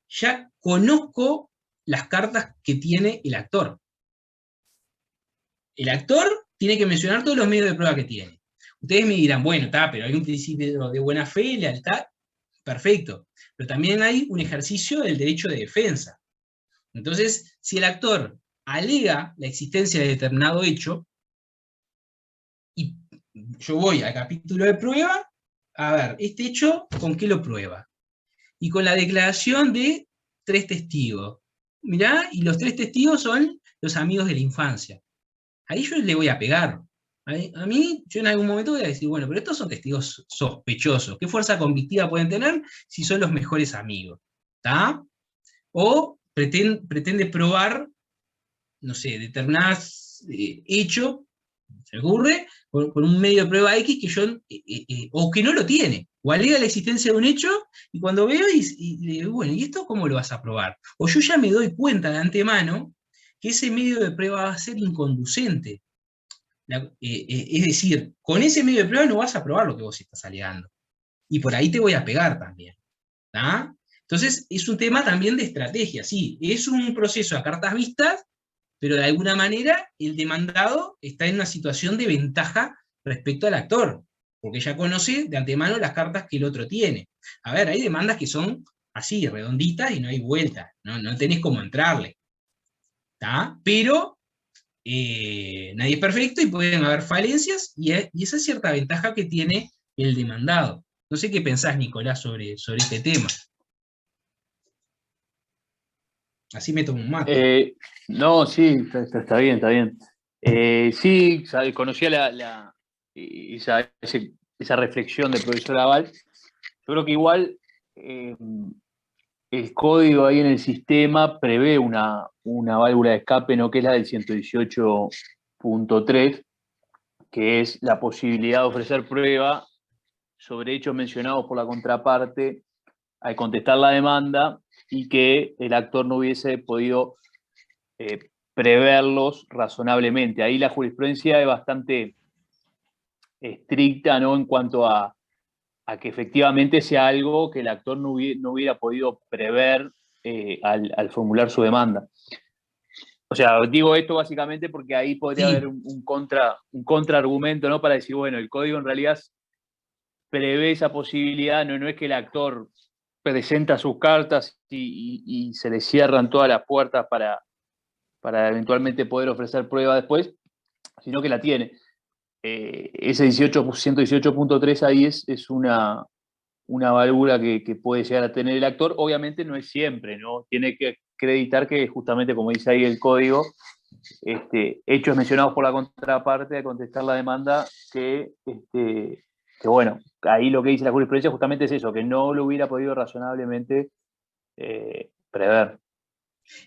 ya conozco las cartas que tiene el actor. El actor tiene que mencionar todos los medios de prueba que tiene. Ustedes me dirán, bueno, está, pero hay un principio de buena fe, lealtad, perfecto. Pero también hay un ejercicio del derecho de defensa. Entonces, si el actor alega la existencia de determinado hecho, y yo voy al capítulo de prueba, a ver, este hecho, ¿con qué lo prueba? Y con la declaración de 3 testigos. Mirá, y los 3 testigos son los amigos de la infancia. Ahí yo le voy a pegar. A mí, yo en algún momento voy a decir, bueno, pero estos son testigos sospechosos. ¿Qué fuerza convictiva pueden tener si son los mejores amigos? ¿Está? O pretende probar, no sé, determinados hechos, se me ocurre, por un medio de prueba X que yo, o que no lo tiene, o alega la existencia de un hecho, y cuando veo y digo, bueno, ¿y esto cómo lo vas a probar? O yo ya me doy cuenta de antemano que ese medio de prueba va a ser inconducente. Es decir, con ese medio de prueba no vas a probar lo que vos estás alegando. Y por ahí te voy a pegar también. ¿Tá? Entonces, es un tema también de estrategia, sí, es un proceso a cartas vistas, pero de alguna manera el demandado está en una situación de ventaja respecto al actor, porque ya conoce de antemano las cartas que el otro tiene. A ver, hay demandas que son así, redonditas, y no hay vuelta, no tenés cómo entrarle. ¿Tá? Pero nadie es perfecto y pueden haber falencias, y esa es cierta ventaja que tiene el demandado. No sé qué pensás, Nicolás, sobre este tema. Así me tomo un mate. No, sí, está bien, está bien. Sí, conocía esa reflexión del profesor Aval. Yo creo que igual el código ahí en el sistema prevé una válvula de escape, ¿no? Que es la del 118.3, que es la posibilidad de ofrecer prueba sobre hechos mencionados por la contraparte al contestar la demanda, y que el actor no hubiese podido preverlos razonablemente. Ahí la jurisprudencia es bastante estricta, ¿no? En cuanto a que efectivamente sea algo que el actor no hubiera podido prever al formular su demanda. O sea, digo esto básicamente porque ahí podría haber un contraargumento, ¿no? Para decir, bueno, el código en realidad prevé esa posibilidad, no es que el actor presenta sus cartas y se le cierran todas las puertas para eventualmente poder ofrecer prueba después, sino que la tiene. Ese 118.3 ahí es una válvula que puede llegar a tener el actor. Obviamente no es siempre, ¿no? Tiene que acreditar que justamente, como dice ahí el código, hechos mencionados por la contraparte de contestar la demanda, que bueno, ahí lo que dice la jurisprudencia justamente es eso, que no lo hubiera podido razonablemente prever.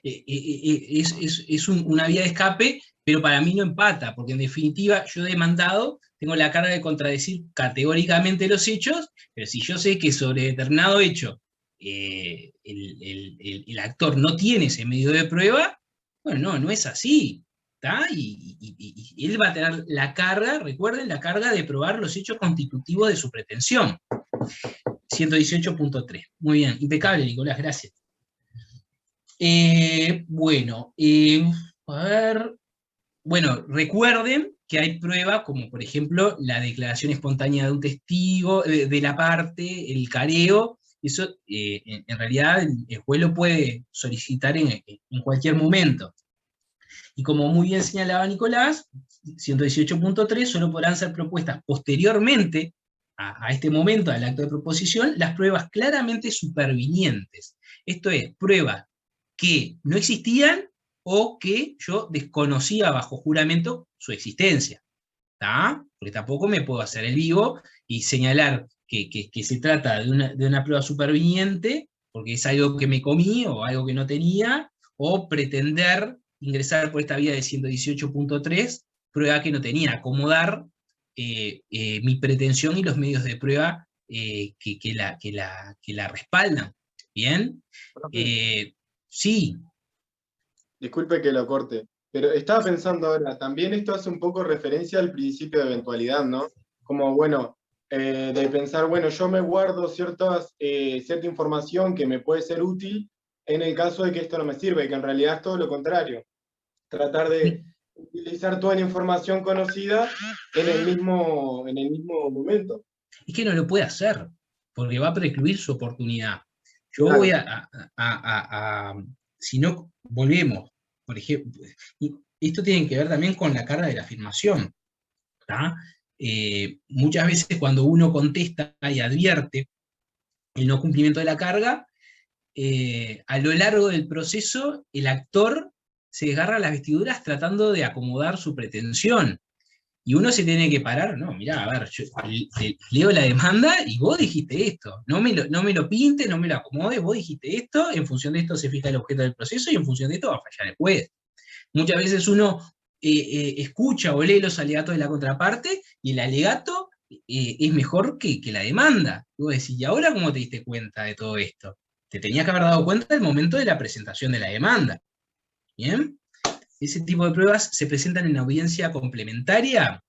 Es una vía de escape, pero para mí no empata, porque en definitiva yo demandado tengo la carga de contradecir categóricamente los hechos, pero si yo sé que sobre determinado hecho el actor no tiene ese medio de prueba, bueno, no es así. Y él va a tener la carga, recuerden, la carga de probar los hechos constitutivos de su pretensión. 118.3. Muy bien, impecable, Nicolás, gracias. Bueno, a ver. Bueno, recuerden que hay pruebas como, por ejemplo, la declaración espontánea de un testigo, de la parte, el careo. Eso, en realidad, el juez lo puede solicitar en cualquier momento. Y como muy bien señalaba Nicolás, 118.3 solo podrán ser propuestas posteriormente a este momento, al acto de proposición, las pruebas claramente supervinientes. Esto es, pruebas que no existían o que yo desconocía bajo juramento su existencia. ¿Tá? Porque tampoco me puedo hacer el vivo y señalar que se trata de una prueba superviniente porque es algo que me comí o algo que no tenía, o pretender ingresar por esta vía de 118.3, prueba que no tenía, acomodar mi pretensión y los medios de prueba que la respaldan. ¿Bien? Sí. Disculpe que lo corte, pero estaba pensando ahora, también esto hace un poco referencia al principio de eventualidad, ¿no? Como, bueno, de pensar, bueno, yo me guardo cierta información que me puede ser útil en el caso de que esto no me sirva, y que en realidad es todo lo contrario. Tratar de utilizar toda la información conocida en el mismo momento. Es que no lo puede hacer, porque va a precluir su oportunidad. Yo Claro. voy si no, volvemos, por ejemplo, y esto tiene que ver también con la carga de la afirmación. Muchas veces cuando uno contesta y advierte el no cumplimiento de la carga, a lo largo del proceso el actor se desgarra las vestiduras tratando de acomodar su pretensión. Y uno se tiene que parar, no, mirá, a ver, yo leo la demanda y vos dijiste esto, no me lo pintes, no me lo acomodes, vos dijiste esto, en función de esto se fija el objeto del proceso y en función de esto va a fallar el juez. Muchas veces uno escucha o lee los alegatos de la contraparte y el alegato es mejor que la demanda. Y vos decís, ¿y ahora cómo te diste cuenta de todo esto? Te tenías que haber dado cuenta al momento de la presentación de la demanda. ¿Bien? Ese tipo de pruebas se presentan en audiencia complementaria.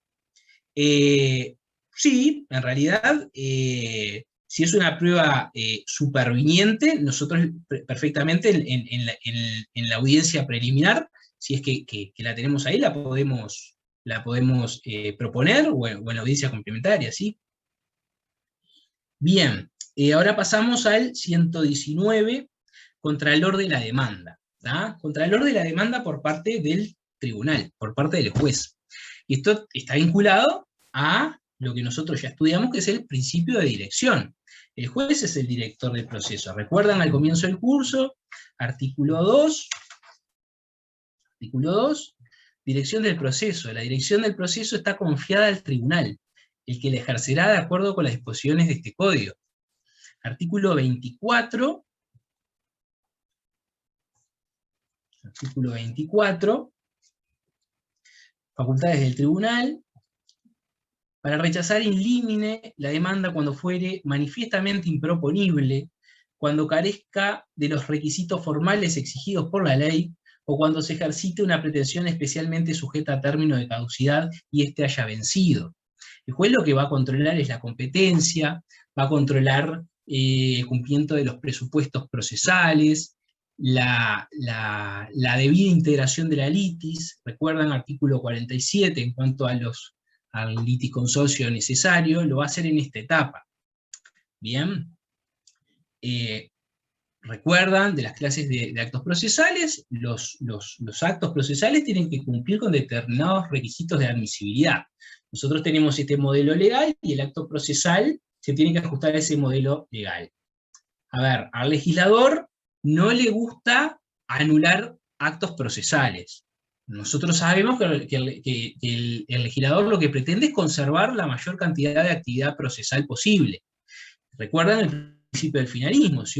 Sí, en realidad, si es una prueba superviniente, nosotros perfectamente en la audiencia preliminar, si es que la tenemos ahí, la podemos proponer, o en la audiencia complementaria, ¿sí? Bien, ahora pasamos al 119, contralor de la demanda. Contralor de la demanda por parte del tribunal, por parte del juez. Y esto está vinculado a lo que nosotros ya estudiamos, que es el principio de dirección. El juez es el director del proceso. ¿Recuerdan al comienzo del curso? Artículo 2, dirección del proceso. La dirección del proceso está confiada al tribunal, el que la ejercerá de acuerdo con las disposiciones de este código. Artículo 24, facultades del tribunal, para rechazar in limine la demanda cuando fuere manifiestamente improponible, cuando carezca de los requisitos formales exigidos por la ley, o cuando se ejercite una pretensión especialmente sujeta a término de caducidad y éste haya vencido. El juez lo que va a controlar es la competencia, va a controlar el cumplimiento de los presupuestos procesales, la debida integración de la litis. Recuerdan artículo 47 en cuanto al litisconsorcio necesario, lo va a hacer en esta etapa. Bien. recuerdan de las clases de actos procesales, los actos procesales tienen que cumplir con determinados requisitos de admisibilidad. Nosotros tenemos este modelo legal y el acto procesal se tiene que ajustar a ese modelo legal. A ver, al legislador no le gusta anular actos procesales. Nosotros sabemos que el legislador lo que pretende es conservar la mayor cantidad de actividad procesal posible. Recuerdan el principio del finalismo. Si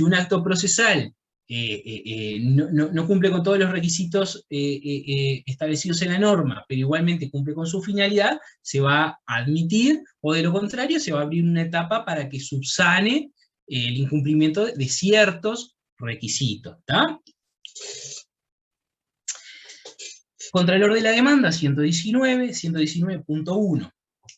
un acto procesal no cumple con todos los requisitos establecidos en la norma, pero igualmente cumple con su finalidad, se va a admitir, o de lo contrario se va a abrir una etapa para que subsane el incumplimiento de ciertos requisitos. ¿Tá? Contralor de la demanda, 119.1.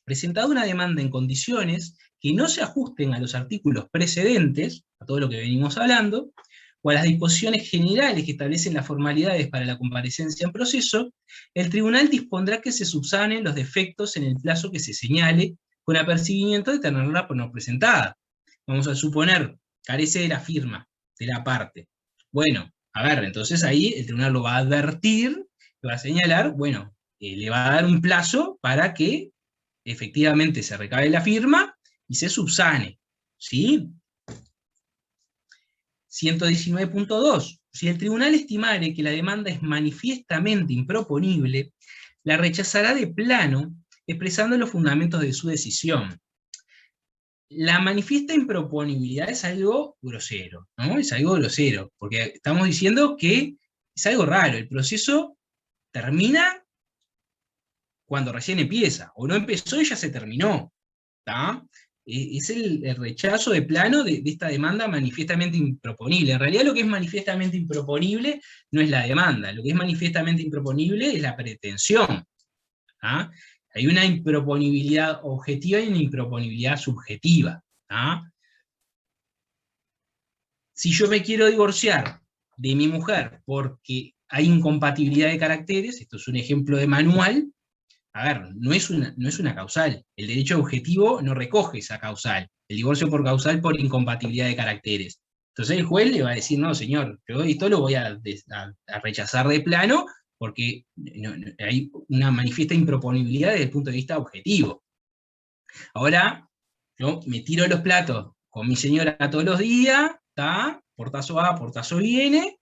Presentada una demanda en condiciones que no se ajusten a los artículos precedentes, a todo lo que venimos hablando, o a las disposiciones generales que establecen las formalidades para la comparecencia en proceso, el tribunal dispondrá que se subsanen los defectos en el plazo que se señale, con apercibimiento de tenerla por no presentada. Vamos a suponer, carece de la firma de la parte. Bueno, a ver, entonces ahí el tribunal lo va a advertir, le va a señalar, bueno, le va a dar un plazo para que efectivamente se recabe la firma y se subsane, ¿sí? 119.2. Si el tribunal estimare que la demanda es manifiestamente improponible, la rechazará de plano, expresando los fundamentos de su decisión. La manifiesta improponibilidad es algo grosero, ¿no? Es algo grosero, porque estamos diciendo que es algo raro, el proceso termina cuando recién empieza, o no empezó y ya se terminó, ¿tá? Es el rechazo de plano de esta demanda manifiestamente improponible. En realidad lo que es manifiestamente improponible no es la demanda, lo que es manifiestamente improponible es la pretensión. ¿Ah? Hay una improponibilidad objetiva y una improponibilidad subjetiva. ¿Ah? Si yo me quiero divorciar de mi mujer porque hay incompatibilidad de caracteres, esto es un ejemplo de manual, a ver, no es una causal. El derecho objetivo no recoge esa causal. El divorcio por causal por incompatibilidad de caracteres. Entonces el juez le va a decir, no, señor, yo esto lo voy a rechazar de plano porque hay una manifiesta improponibilidad desde el punto de vista objetivo. Ahora, yo me tiro los platos con mi señora todos los días, ¿tá? Portazo va, portazo viene,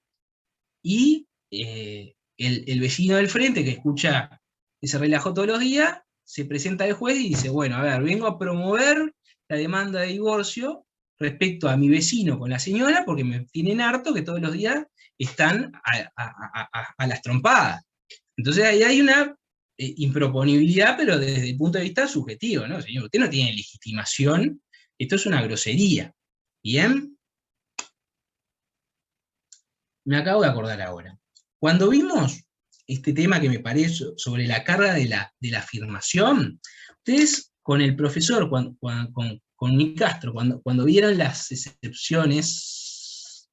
y el vecino del frente que escucha ese relajo todos los días, se presenta al juez y dice, bueno, a ver, vengo a promover la demanda de divorcio respecto a mi vecino con la señora, porque me tienen harto que todos los días están a las trompadas. Entonces ahí hay una improponibilidad, pero desde el punto de vista subjetivo, ¿no? Señor, usted no tiene legitimación, esto es una grosería. ¿Bien? Me acabo de acordar ahora. Cuando vimos este tema que me parece sobre la carga de la afirmación, ustedes con el profesor, con Nicastro, cuando vieron las excepciones,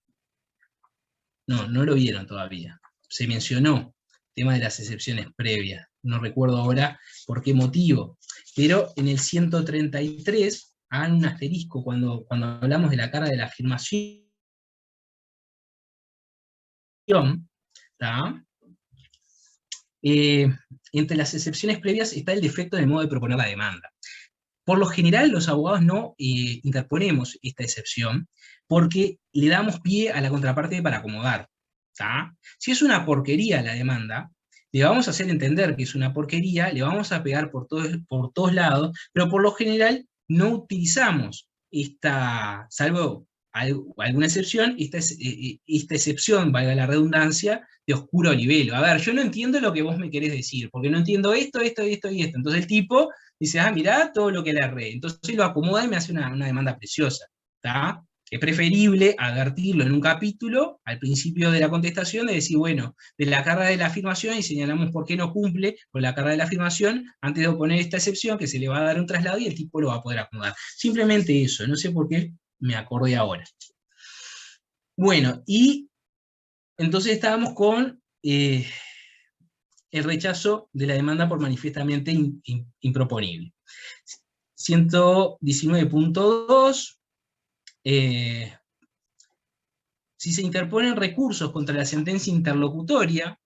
no lo vieron todavía, se mencionó el tema de las excepciones previas, no recuerdo ahora por qué motivo, pero en el 133, hagan un asterisco cuando hablamos de la carga de la afirmación, ¿tá? Entre las excepciones previas está el defecto en el modo de proponer la demanda. Por lo general, los abogados no interponemos esta excepción porque le damos pie a la contraparte para acomodar. ¿Tá? Si es una porquería la demanda, le vamos a hacer entender que es una porquería, le vamos a pegar por todos lados, pero por lo general no utilizamos esta, salvo alguna excepción, esta excepción, valga la redundancia, de oscuro libelo. A ver, yo no entiendo lo que vos me querés decir, porque no entiendo esto y esto. Entonces el tipo dice, mirá todo lo que le erré. Entonces lo acomoda y me hace una demanda preciosa. ¿Tá? Es preferible advertirlo en un capítulo, al principio de la contestación, de decir, bueno, de la carga de la afirmación, y señalamos por qué no cumple con la carga de la afirmación, antes de oponer esta excepción, que se le va a dar un traslado y el tipo lo va a poder acomodar. Simplemente eso, no sé por qué me acordé ahora. Bueno, y entonces estábamos con el rechazo de la demanda por manifiestamente improponible. 119.2, Si se interponen recursos contra la sentencia interlocutoria,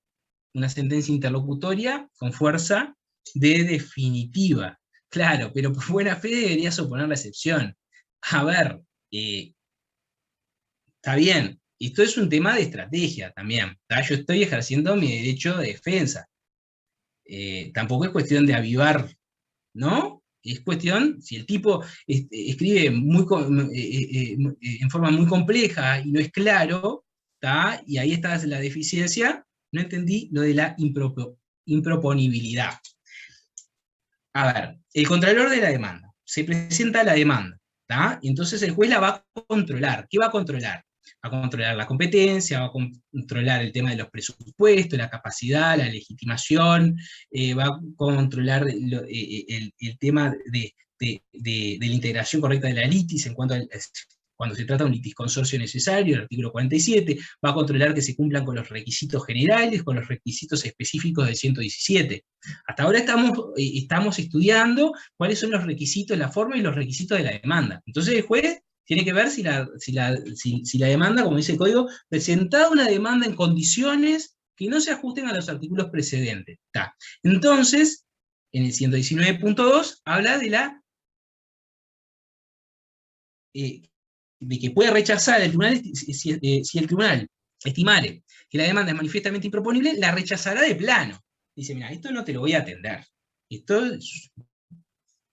una sentencia interlocutoria con fuerza de definitiva. Claro, pero por buena fe deberías oponer la excepción. A ver, está bien, esto es un tema de estrategia también. ¿Tá? Yo estoy ejerciendo mi derecho de defensa. Tampoco es cuestión de avivar, ¿no? Es cuestión, si el tipo escribe en forma muy compleja y no es claro, ¿tá? Y ahí está la deficiencia, no entendí lo de la improponibilidad. A ver, el contralor de la demanda, se presenta la demanda, ¿tá? Y entonces el juez la va a controlar. ¿Qué va a controlar? Va a controlar la competencia, va a controlar el tema de los presupuestos, la capacidad, la legitimación, va a controlar el tema de la integración correcta de la litis en cuanto a cuando se trata de un litisconsorcio necesario, el artículo 47, va a controlar que se cumplan con los requisitos generales, con los requisitos específicos del 117. Hasta ahora estamos estudiando cuáles son los requisitos, la forma y los requisitos de la demanda. Entonces el juez tiene que ver si la demanda, como dice el código, presentada una demanda en condiciones que no se ajusten a los artículos precedentes. Está. Entonces, en el 119.2 habla de de que puede rechazar el tribunal, si el tribunal estimare que la demanda es manifiestamente improponible, la rechazará de plano. Dice, mira, esto no te lo voy a atender. Esto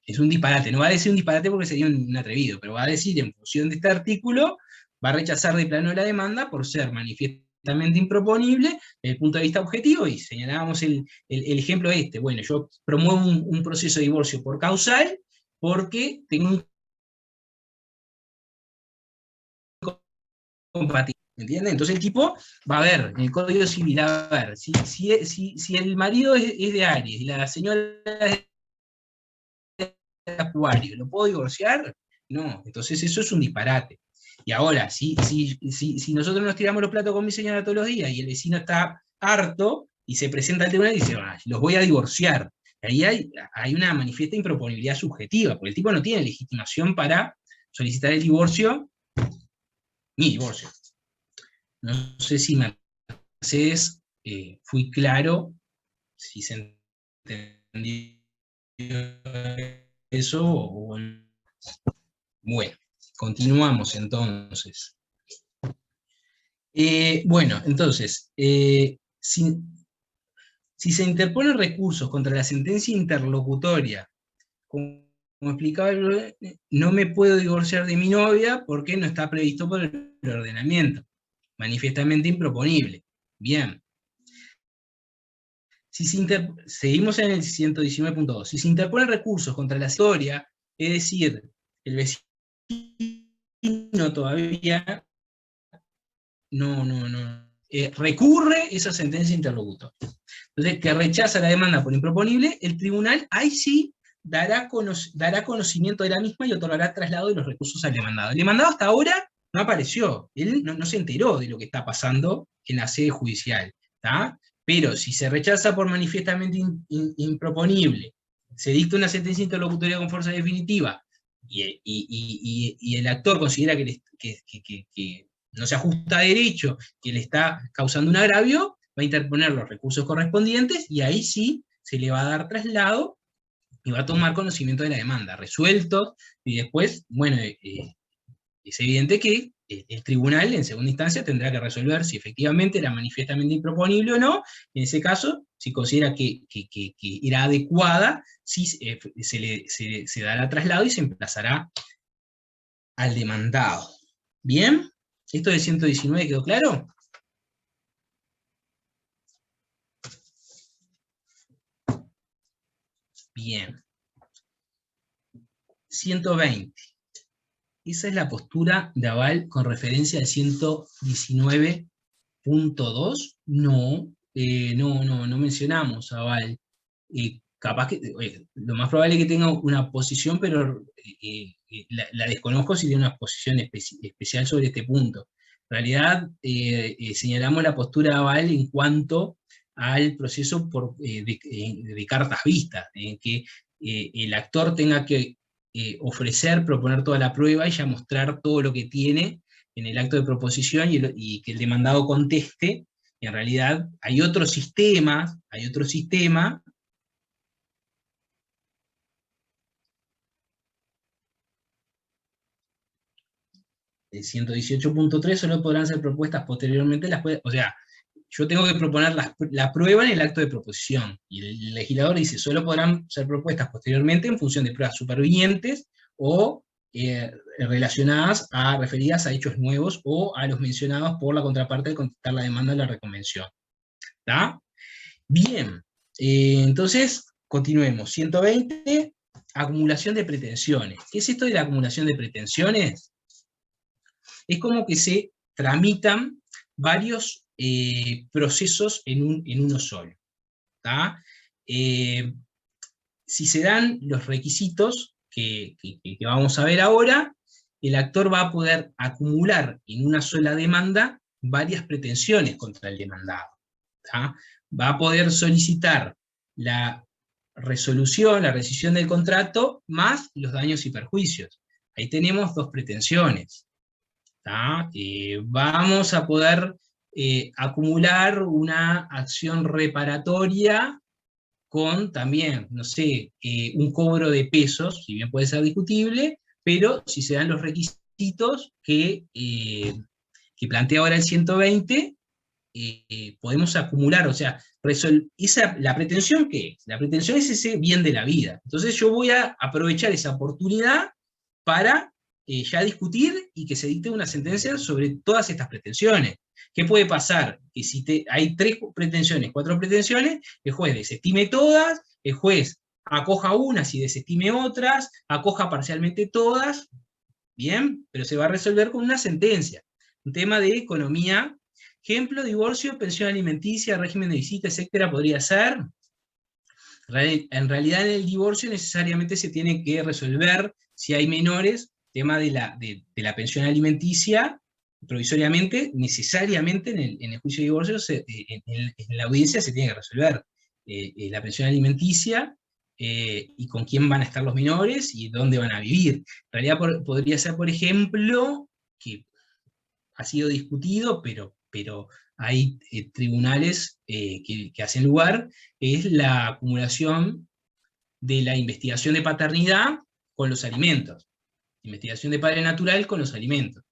es un disparate. No va a decir un disparate porque sería un atrevido, pero va a decir, en función de este artículo, va a rechazar de plano la demanda por ser manifiestamente improponible desde el punto de vista objetivo, y señalábamos el ejemplo este. Bueno, yo promuevo un proceso de divorcio por causal porque tengo un compatible, ¿entiendes? Entonces el tipo va a ver, en el Código Civil, a ver, si el marido es de Aries y la señora es de Acuario, ¿lo puedo divorciar? No, entonces eso es un disparate. Y ahora, si nosotros nos tiramos los platos con mi señora todos los días y el vecino está harto y se presenta al tribunal y dice, los voy a divorciar, ahí hay una manifiesta improponibilidad subjetiva, porque el tipo no tiene legitimación para solicitar el divorcio, mi divorcio. No sé si Mercedes fui claro, si se entendió eso o no. Bueno, continuamos entonces. Bueno, entonces, si se interponen recursos contra la sentencia interlocutoria, como explicaba, no me puedo divorciar de mi novia porque no está previsto por el ordenamiento. Manifiestamente improponible. Bien. Seguimos en el 119.2. Si se interponen recursos contra la historia, es decir, el vecino todavía no recurre esa sentencia interlocutoria. Entonces, que rechaza la demanda por improponible, el tribunal ahí sí dará conocimiento de la misma y otorgará traslado de los recursos al demandado. El demandado hasta ahora no apareció, él no se enteró de lo que está pasando en la sede judicial, ¿tá? Pero si se rechaza por manifiestamente improponible, se dicta una sentencia interlocutoria con fuerza definitiva, y el actor considera que no se ajusta a derecho, que le está causando un agravio, va a interponer los recursos correspondientes, y ahí sí se le va a dar traslado, y va a tomar conocimiento de la demanda, resuelto, y después, bueno, es evidente que el tribunal en segunda instancia tendrá que resolver si efectivamente era manifiestamente improponible o no. En ese caso, si considera que era adecuada, sí, se dará traslado y se emplazará al demandado. ¿Bien? ¿Esto de 119 quedó claro? Bien. 120. Esa es la postura de aval con referencia al 119.2. No mencionamos aval. Capaz que, lo más probable es que tenga una posición, pero la desconozco si tiene una posición especial sobre este punto. En realidad, señalamos la postura de aval en cuanto al proceso de cartas vistas, en que el actor tenga que ofrecer, proponer toda la prueba y ya mostrar todo lo que tiene en el acto de proposición y que el demandado conteste. En realidad hay otro sistema, el 118.3 solo podrán ser propuestas posteriormente, o sea, yo tengo que proponer la prueba en el acto de proposición, y el legislador dice, solo podrán ser propuestas posteriormente en función de pruebas supervinientes o referidas a hechos nuevos o a los mencionados por la contraparte al contestar la demanda de la reconvención. ¿Está? Bien, entonces, continuemos. 120, acumulación de pretensiones. ¿Qué es esto de la acumulación de pretensiones? Es como que se tramitan varios procesos en uno solo. ¿Tá? Si se dan los requisitos que vamos a ver ahora, el actor va a poder acumular en una sola demanda varias pretensiones contra el demandado. ¿Tá? Va a poder solicitar la resolución, la rescisión del contrato, más los daños y perjuicios. Ahí tenemos dos pretensiones. Vamos a poder acumular una acción reparatoria con también, no sé, un cobro de pesos, si bien puede ser discutible, pero si se dan los requisitos que plantea ahora el 120, podemos acumular, o sea, la pretensión, ¿qué es? La pretensión es ese bien de la vida. Entonces yo voy a aprovechar esa oportunidad para ya discutir y que se dicte una sentencia sobre todas estas pretensiones. ¿Qué puede pasar? Que si hay 3 pretensiones, 4 pretensiones, el juez desestime todas, el juez acoja unas y desestime otras, acoja parcialmente todas, bien, pero se va a resolver con una sentencia. Un tema de economía, ejemplo, divorcio, pensión alimenticia, régimen de visita, etcétera, podría ser. En realidad en el divorcio necesariamente se tiene que resolver, si hay menores, tema de la pensión alimenticia, provisoriamente, necesariamente en el juicio de divorcio, en la audiencia se tiene que resolver la pensión alimenticia, y con quién van a estar los menores, y dónde van a vivir. En realidad podría ser, por ejemplo, que ha sido discutido, pero hay tribunales que hacen lugar, es la acumulación de la investigación de paternidad con los alimentos. Investigación de padre natural con los alimentos.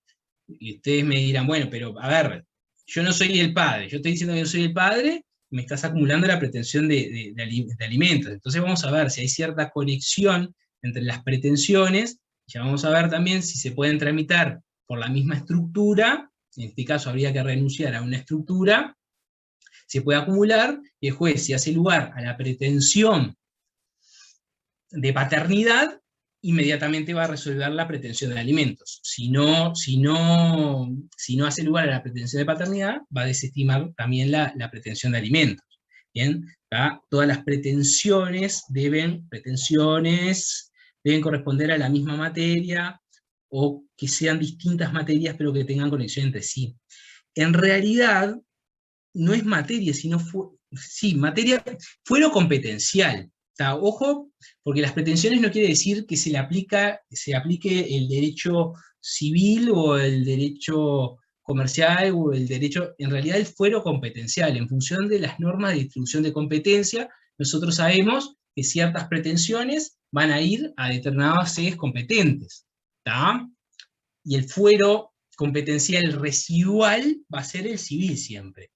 Y ustedes me dirán, bueno, pero a ver, yo no soy el padre, yo estoy diciendo que yo soy el padre, me estás acumulando la pretensión de alimentos. Entonces vamos a ver si hay cierta conexión entre las pretensiones, ya vamos a ver también si se pueden tramitar por la misma estructura, en este caso habría que renunciar a una estructura, se puede acumular, y el juez, si hace lugar a la pretensión de paternidad, inmediatamente va a resolver la pretensión de alimentos. Si no hace lugar a la pretensión de paternidad, va a desestimar también la pretensión de alimentos. ¿Bien? Todas las pretensiones deben corresponder a la misma materia, o que sean distintas materias, pero que tengan conexión entre sí. En realidad, no es materia, sino materia, fuero competencial. Ojo, porque las pretensiones no quiere decir que se aplique el derecho civil o el derecho comercial o el derecho, en realidad el fuero competencial, en función de las normas de distribución de competencia, nosotros sabemos que ciertas pretensiones van a ir a determinadas sedes competentes, ¿tá? Y el fuero competencial residual va a ser el civil siempre.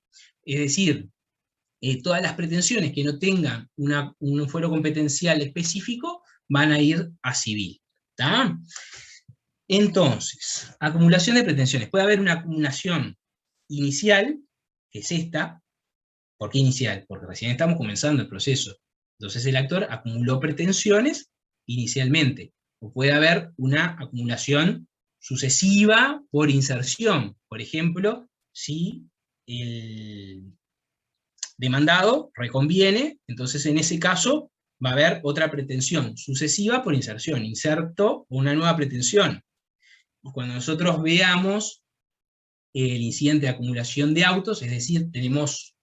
Es decir, todas las pretensiones que no tengan un fuero competencial específico van a ir a civil. ¿Tá? Entonces, acumulación de pretensiones. Puede haber una acumulación inicial, que es esta. ¿Por qué inicial? Porque recién estamos comenzando el proceso. Entonces el actor acumuló pretensiones inicialmente. O puede haber una acumulación sucesiva por inserción. Por ejemplo, si el demandado reconviene, entonces en ese caso va a haber otra pretensión sucesiva por inserción, inserto una nueva pretensión. Y cuando nosotros veamos el incidente de acumulación de autos, es decir, tenemos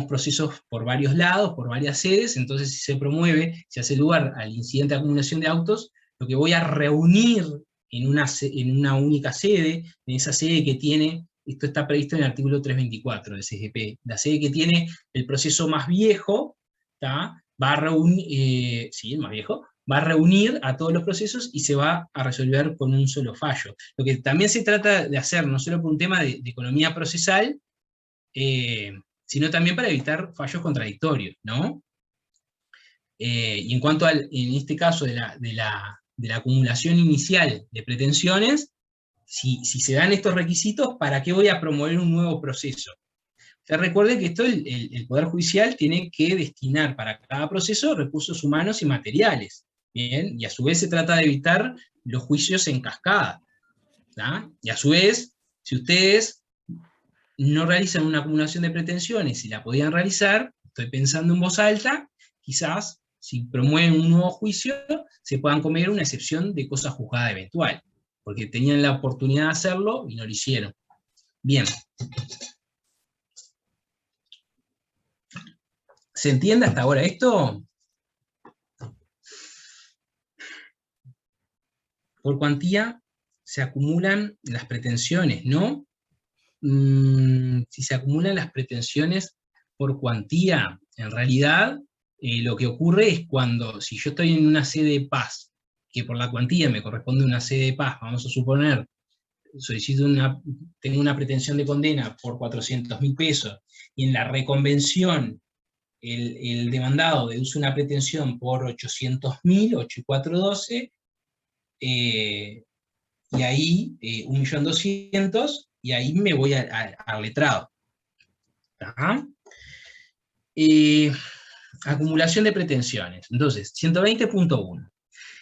procesos por varios lados, por varias sedes, entonces si se promueve, se hace lugar al incidente de acumulación de autos, lo que voy a reunir en una única sede, en esa sede que tiene, esto está previsto en el artículo 324 del CGP, la sede que tiene el proceso más viejo, ¿tá? Va a reunir, sí, el más viejo, va a reunir a todos los procesos y se va a resolver con un solo fallo. Lo que también se trata de hacer, no solo por un tema de economía procesal, sino también para evitar fallos contradictorios, ¿no? Y en cuanto en este caso de la acumulación inicial de pretensiones, si se dan estos requisitos, ¿para qué voy a promover un nuevo proceso? Se recuerde que esto el Poder Judicial tiene que destinar para cada proceso recursos humanos y materiales, ¿bien? Y a su vez se trata de evitar los juicios en cascada, ¿tá? Y a su vez, si ustedes no realizan una acumulación de pretensiones y la podían realizar, estoy pensando en voz alta, quizás si promueven un nuevo juicio, se puedan comer una excepción de cosa juzgada eventual, porque tenían la oportunidad de hacerlo y no lo hicieron. Bien. ¿Se entiende hasta ahora esto? Por cuantía se acumulan las pretensiones, ¿no? Si se acumulan las pretensiones por cuantía, en realidad lo que ocurre es cuando, si yo estoy en una sede de paz, que por la cuantía me corresponde una sede de paz, vamos a suponer, tengo una pretensión de condena por 400.000 pesos, y en la reconvención el demandado deduce una pretensión por 800.000, 8 y 4, 12, y ahí 1.200.000, y ahí me voy al letrado. Acumulación de pretensiones. Entonces, 120.1.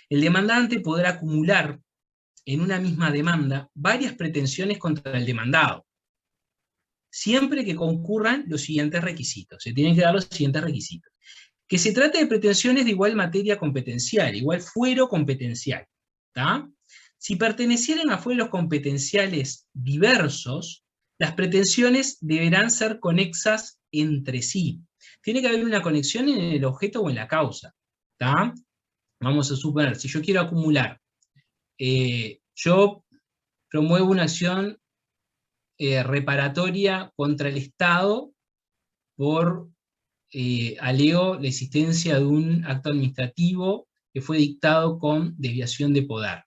El demandante podrá acumular en una misma demanda varias pretensiones contra el demandado, siempre que concurran los siguientes requisitos. Se tienen que dar los siguientes requisitos. Que se trate de pretensiones de igual materia competencial, igual fuero competencial. ¿Tá? Si pertenecieran a fueros competenciales diversos, las pretensiones deberán ser conexas entre sí. Tiene que haber una conexión en el objeto o en la causa. ¿Tá? Vamos a suponer, si yo quiero acumular, yo promuevo una acción reparatoria contra el Estado por alego la existencia de un acto administrativo que fue dictado con desviación de poder.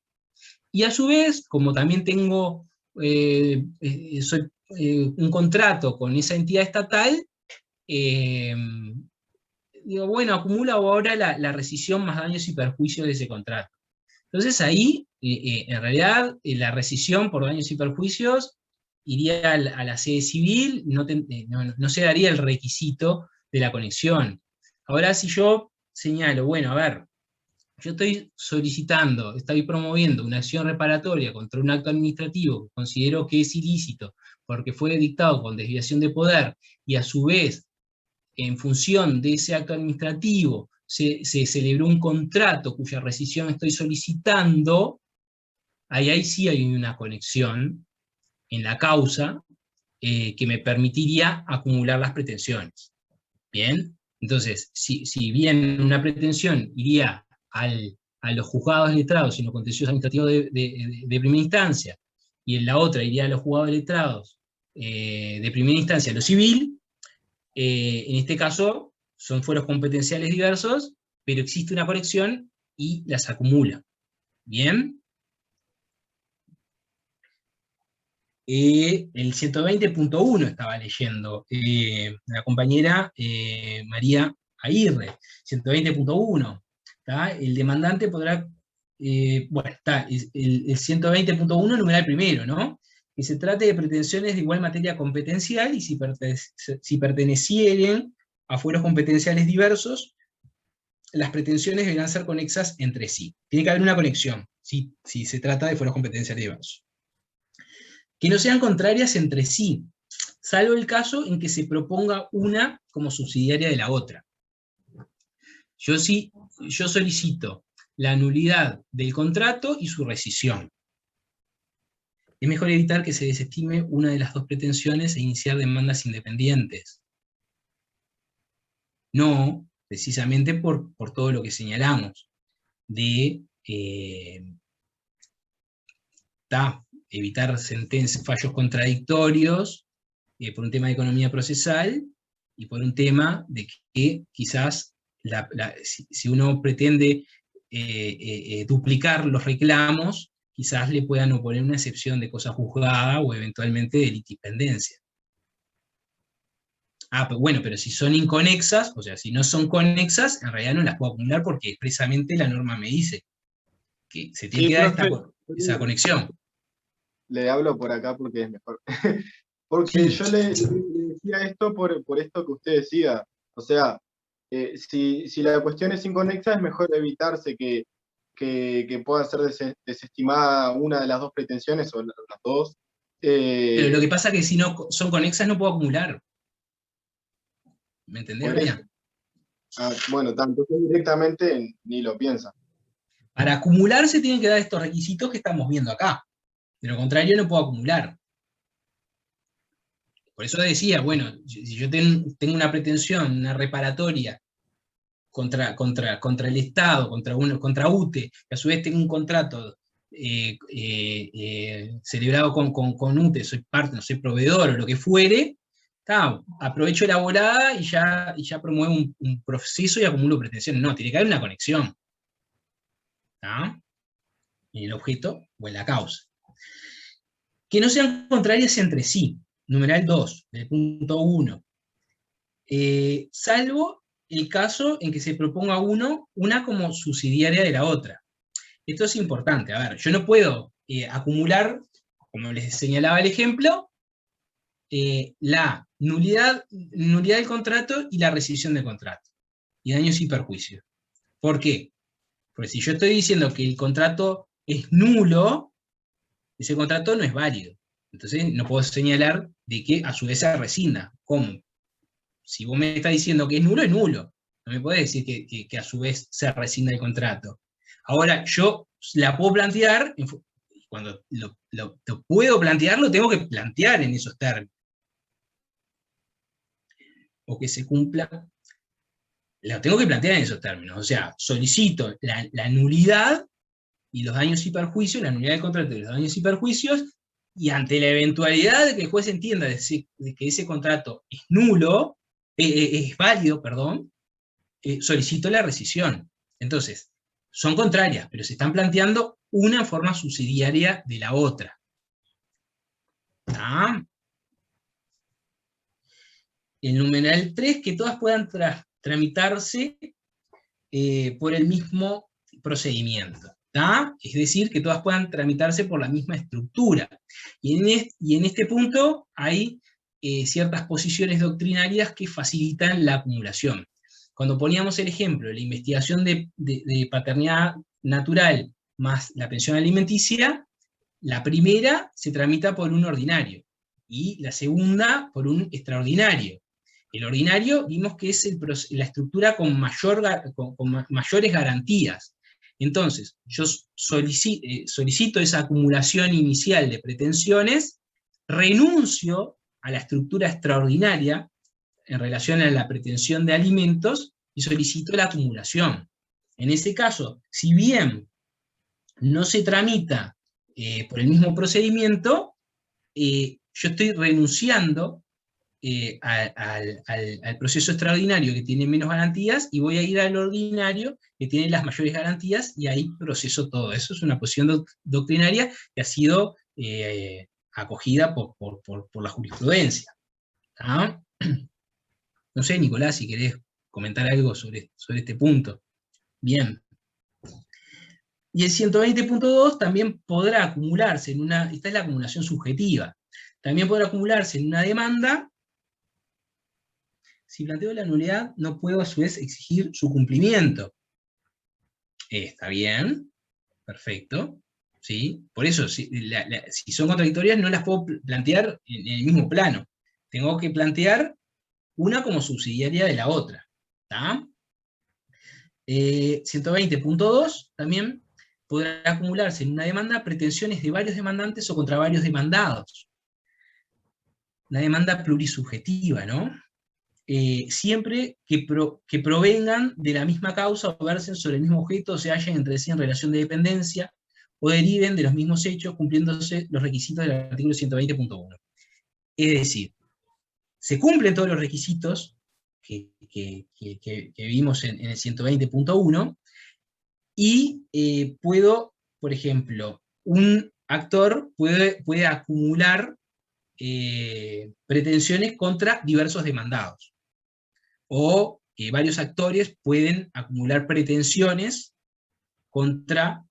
Y a su vez, como también tengo un contrato con esa entidad estatal, digo, bueno, acumulo ahora la rescisión más daños y perjuicios de ese contrato. Entonces ahí, en realidad, la rescisión por daños y perjuicios iría a la sede civil, no se daría el requisito de la conexión. Ahora, si yo señalo, bueno, a ver, yo estoy solicitando, estoy promoviendo una acción reparatoria contra un acto administrativo que considero que es ilícito porque fue dictado con desviación de poder, y a su vez, en función de ese acto administrativo, se celebró un contrato cuya rescisión estoy solicitando, ahí sí hay una conexión en la causa que me permitiría acumular las pretensiones. Bien, entonces, si bien una pretensión iría a los juzgados letrados y los contenciosos administrativos de primera instancia, y en la otra iría a los juzgados letrados de primera instancia a lo civil, en este caso son fueros competenciales diversos, pero existe una conexión y las acumula. ¿Bien? El 120.1 estaba leyendo la compañera María Aguirre. 120.1. El demandante podrá, bueno, está el 120.1 numeral primero, ¿no? Que se trate de pretensiones de igual materia competencial, y si pertenecieren a fueros competenciales diversos, las pretensiones deberán ser conexas entre sí. Tiene que haber una conexión, si se trata de fueros competenciales diversos. Que no sean contrarias entre sí, salvo el caso en que se proponga una como subsidiaria de la otra. Yo solicito la nulidad del contrato y su rescisión. Es mejor evitar que se desestime una de las dos pretensiones e iniciar demandas independientes. No, precisamente por todo lo que señalamos, de evitar fallos contradictorios, por un tema de economía procesal, y por un tema de que quizás si uno pretende duplicar los reclamos, quizás le puedan oponer una excepción de cosa juzgada o eventualmente de litipendencia. Bueno, pero si son inconexas, o sea, si no son conexas, en realidad no las puedo acumular porque expresamente la norma me dice que se tiene que dar esa conexión. Le hablo por acá porque es mejor. Porque yo le decía esto por esto que usted decía. O sea, si la cuestión es inconexa, es mejor evitarse que pueda ser desestimada una de las dos pretensiones o las dos. Pero lo que pasa es que si no son conexas no puedo acumular. ¿Me entendés, Brian? Bueno, entonces directamente ni lo piensa. Para acumular se tienen que dar estos requisitos que estamos viendo acá. De lo contrario no puedo acumular. Por eso decía, bueno, si yo tengo una pretensión, una reparatoria contra el Estado, contra UTE, que a su vez tengo un contrato celebrado con UTE, soy parte, no soy proveedor o lo que fuere, aprovecho la volada y ya promuevo un proceso y acumulo pretensiones. No, tiene que haber una conexión. ¿Tá? En el objeto o en la causa. Que no sean contrarias entre sí. Numeral 2, del punto 1. Salvo el caso en que se proponga una como subsidiaria de la otra. Esto es importante. A ver, yo no puedo acumular, como les señalaba el ejemplo, la nulidad del contrato y la rescisión del contrato. Y daños y perjuicios. ¿Por qué? Porque si yo estoy diciendo que el contrato es nulo, ese contrato no es válido. Entonces no puedo señalar de que a su vez se rescinda. ¿Cómo? Si vos me estás diciendo que es nulo, es nulo. No me podés decir que a su vez se rescinda el contrato. Ahora, yo la puedo plantear, cuando lo puedo plantear, lo tengo que plantear en esos términos. O que se cumpla, lo tengo que plantear en esos términos. O sea, solicito la nulidad y los daños y perjuicios, la nulidad del contrato y los daños y perjuicios, y ante la eventualidad de que el juez entienda de que ese contrato es nulo, es válido, perdón, solicito la rescisión. Entonces, son contrarias, pero se están planteando una en forma subsidiaria de la otra. ¿Ah? El numeral 3, que todas puedan tramitarse por el mismo procedimiento. Es decir, que todas puedan tramitarse por la misma estructura. Y en este punto hay ciertas posiciones doctrinarias que facilitan la acumulación. Cuando poníamos el ejemplo de la investigación de paternidad natural más la pensión alimenticia, la primera se tramita por un ordinario y la segunda por un extraordinario. El ordinario vimos que es la estructura con mayores garantías. Entonces, yo solicito esa acumulación inicial de pretensiones, renuncio a la estructura extraordinaria en relación a la pretensión de alimentos y solicito la acumulación. En ese caso, si bien no se tramita por el mismo procedimiento, yo estoy renunciando al proceso extraordinario que tiene menos garantías y voy a ir al ordinario que tiene las mayores garantías y ahí proceso todo. Eso es una posición doctrinaria que ha sido acogida por la jurisprudencia. ¿Ah? No sé, Nicolás, si querés comentar algo sobre este punto. Bien. Y el 120.2 también podrá acumularse esta es la acumulación subjetiva, también podrá acumularse en una demanda. Si planteo la nulidad, no puedo a su vez exigir su cumplimiento. Está bien, perfecto. ¿Sí? Por eso, si son contradictorias, no las puedo plantear en el mismo plano. Tengo que plantear una como subsidiaria de la otra. ¿Está? 120.2 también podrá acumularse en una demanda pretensiones de varios demandantes o contra varios demandados. Una demanda plurisubjetiva, ¿no? Siempre que provengan de la misma causa o versen sobre el mismo objeto o se hallen entre sí en relación de dependencia, o deriven de los mismos hechos cumpliéndose los requisitos del artículo 120.1. Es decir, se cumplen todos los requisitos que vimos en el 120.1, y puedo, por ejemplo, un actor puede acumular pretensiones contra diversos demandados. O varios actores pueden acumular pretensiones contra...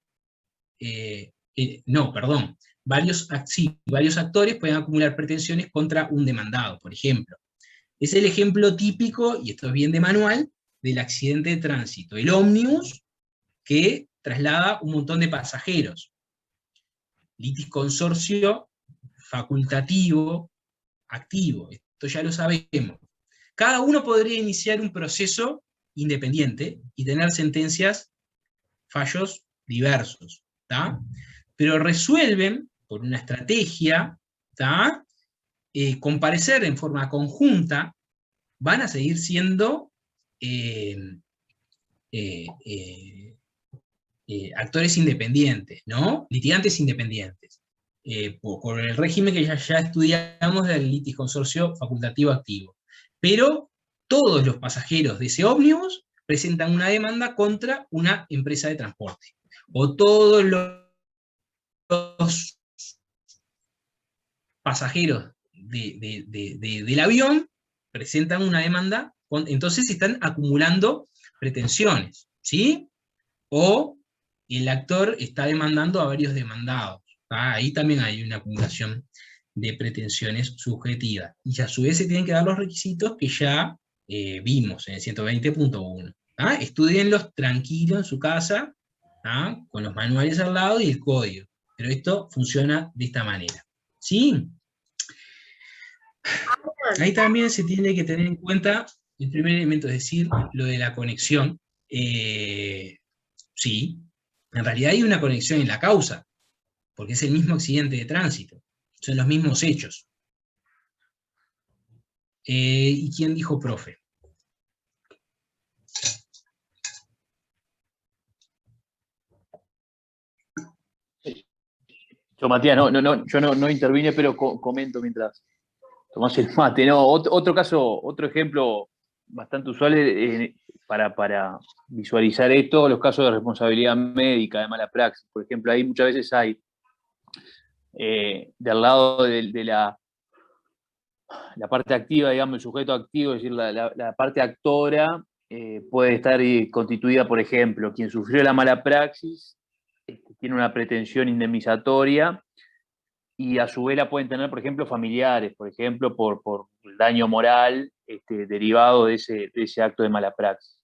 varios actores pueden acumular pretensiones contra un demandado, por ejemplo. Es el ejemplo típico, y esto es bien de manual, del accidente de tránsito. El ómnibus que traslada un montón de pasajeros. Litis consorcio facultativo, activo. Esto ya lo sabemos. Cada uno podría iniciar un proceso independiente y tener sentencias, fallos diversos, ¿tá? Pero resuelven, por una estrategia, ¿tá? Comparecer en forma conjunta, van a seguir siendo actores independientes, ¿no? Litigantes independientes, por el régimen que ya estudiamos del litis consorcio facultativo activo. Pero todos los pasajeros de ese ómnibus presentan una demanda contra una empresa de transporte. O todos los pasajeros del avión presentan una demanda, entonces están acumulando pretensiones, ¿sí? O el actor está demandando a varios demandados. Ahí también hay una acumulación de pretensiones subjetivas. Y a su vez se tienen que dar los requisitos que ya vimos en el 120.1. Estudienlos tranquilos en su casa, con los manuales al lado y el código. Pero esto funciona de esta manera. ¿Sí? Ahí también se tiene que tener en cuenta el primer elemento, es decir, lo de la conexión. Sí, en realidad hay una conexión en la causa, porque es el mismo accidente de tránsito, son los mismos hechos. ¿Y quién dijo profe? Yo, Matías, yo no intervine, pero comento mientras tomás el mate. No, otro caso, otro ejemplo bastante usual para visualizar esto, los casos de responsabilidad médica, de mala praxis. Por ejemplo, ahí muchas veces hay, del lado de la parte activa, digamos, el sujeto activo, es decir, la parte actora, puede estar constituida, por ejemplo, quien sufrió la mala praxis, tiene una pretensión indemnizatoria, y a su vez la pueden tener, por ejemplo, familiares, por ejemplo, por el daño moral derivado de ese acto de mala praxis.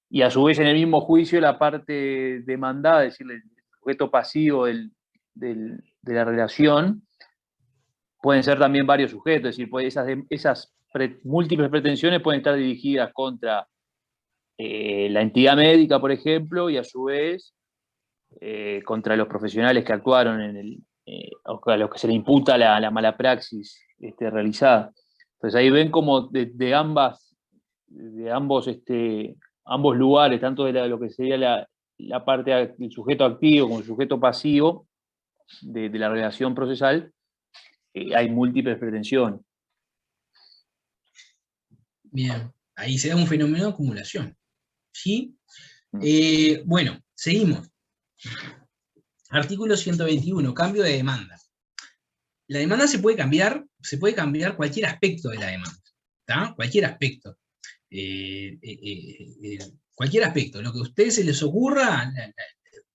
Y a su vez, en el mismo juicio, la parte demandada, es decir, el sujeto pasivo de la relación, pueden ser también varios sujetos, es decir, esas múltiples pretensiones pueden estar dirigidas contra la entidad médica, por ejemplo, y a su vez contra los profesionales que actuaron a los que se le imputa la mala praxis realizada. Entonces ahí ven como de ambos lugares, tanto de lo que sería la parte del sujeto activo como el sujeto pasivo de la relación procesal, hay múltiples pretensiones. Bien, ahí se da un fenómeno de acumulación. ¿Sí? Bueno, seguimos. Artículo 121, cambio de demanda. La demanda se puede cambiar cualquier aspecto de la demanda, ¿tá? Cualquier aspecto. Cualquier aspecto, lo que a ustedes se les ocurra,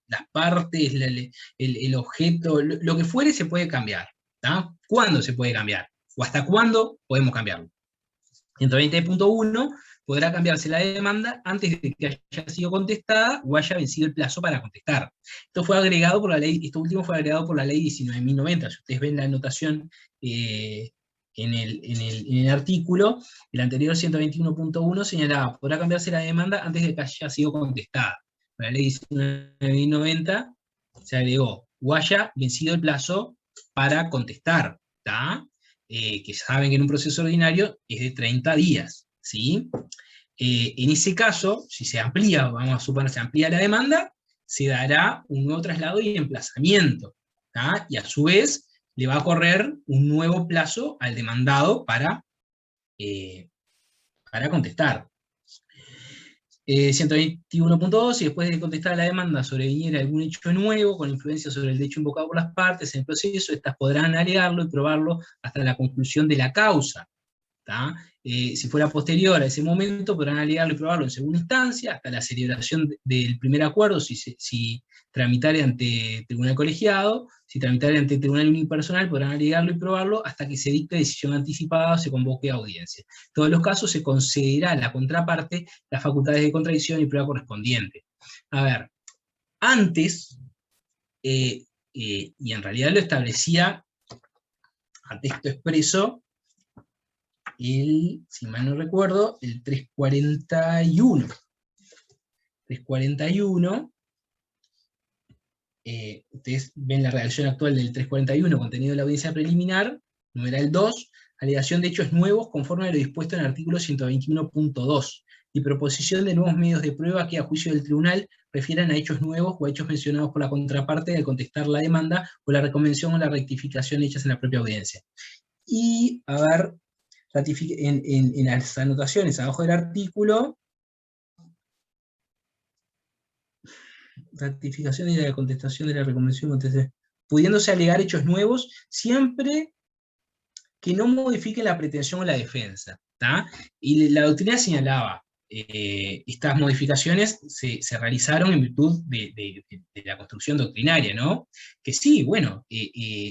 las partes, el objeto, lo que fuere se puede cambiar, ¿tá? ¿Cuándo se puede cambiar? ¿O hasta cuándo podemos cambiarlo? 120.1 podrá cambiarse la demanda antes de que haya sido contestada o haya vencido el plazo para contestar. Esto fue agregado por la ley, esto último fue agregado por la ley 19.090. Si ustedes ven la anotación en el artículo, el anterior 121.1 señalaba, podrá cambiarse la demanda antes de que haya sido contestada. Por la ley 19.090 se agregó, o haya vencido el plazo para contestar, ¿tá? Que saben que en un proceso ordinario es de 30 días, ¿sí? En ese caso, si se amplía, vamos a suponer, se amplía la demanda, se dará un nuevo traslado y emplazamiento, ¿tá? Y a su vez le va a correr un nuevo plazo al demandado para contestar. 121.2, si después de contestar la demanda sobreviniera algún hecho nuevo con influencia sobre el derecho invocado por las partes en el proceso, estas podrán alegarlo y probarlo hasta la conclusión de la causa. Si fuera posterior a ese momento, podrán alegarlo y probarlo en segunda instancia, hasta la celebración del primer acuerdo, si tramitare ante tribunal colegiado, si tramitare ante tribunal unipersonal, podrán alegarlo y probarlo hasta que se dicte decisión anticipada o se convoque a audiencia. En todos los casos se concederá a la contraparte las facultades de contradicción y prueba correspondiente. A ver, antes, y en realidad lo establecía a texto expreso, si mal no recuerdo, el 341. 341, ustedes ven la redacción actual del 341, contenido de la audiencia preliminar, numeral 2, alegación de hechos nuevos conforme a lo dispuesto en el artículo 121.2, y proposición de nuevos medios de prueba que a juicio del tribunal refieran a hechos nuevos o a hechos mencionados por la contraparte al contestar la demanda o la reconvención o la rectificación hechas en la propia audiencia. Y, a ver, en las anotaciones abajo del artículo, ratificación y la contestación de la reconvención, pudiéndose alegar hechos nuevos siempre que no modifiquen la pretensión o la defensa, ¿tá? Y la doctrina señalaba, estas modificaciones se realizaron en virtud de la construcción doctrinaria, ¿no? Que sí, bueno,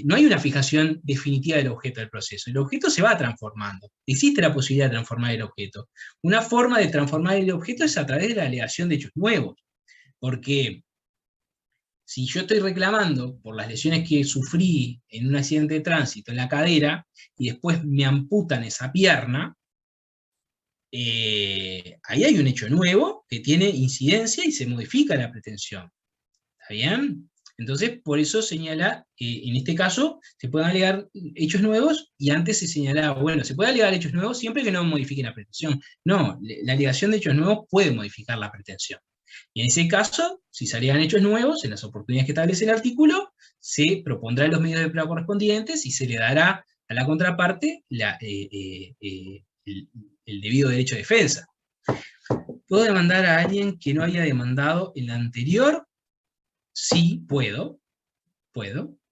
no hay una fijación definitiva del objeto del proceso, el objeto se va transformando, existe la posibilidad de transformar el objeto. Una forma de transformar el objeto es a través de la alegación de hechos nuevos, porque si yo estoy reclamando por las lesiones que sufrí en un accidente de tránsito en la cadera, y después me amputan esa pierna, ahí hay un hecho nuevo que tiene incidencia y se modifica la pretensión. ¿Está bien? Entonces, por eso señala, en este caso, se pueden alegar hechos nuevos, y antes se señalaba, bueno, se puede alegar hechos nuevos siempre que no modifiquen la pretensión. No, la alegación de hechos nuevos puede modificar la pretensión. Y en ese caso, si se alegan hechos nuevos, en las oportunidades que establece el artículo, se propondrán los medios de prueba correspondientes y se le dará a la contraparte el debido derecho de defensa. ¿Puedo demandar a alguien que no haya demandado el anterior? Sí, puedo.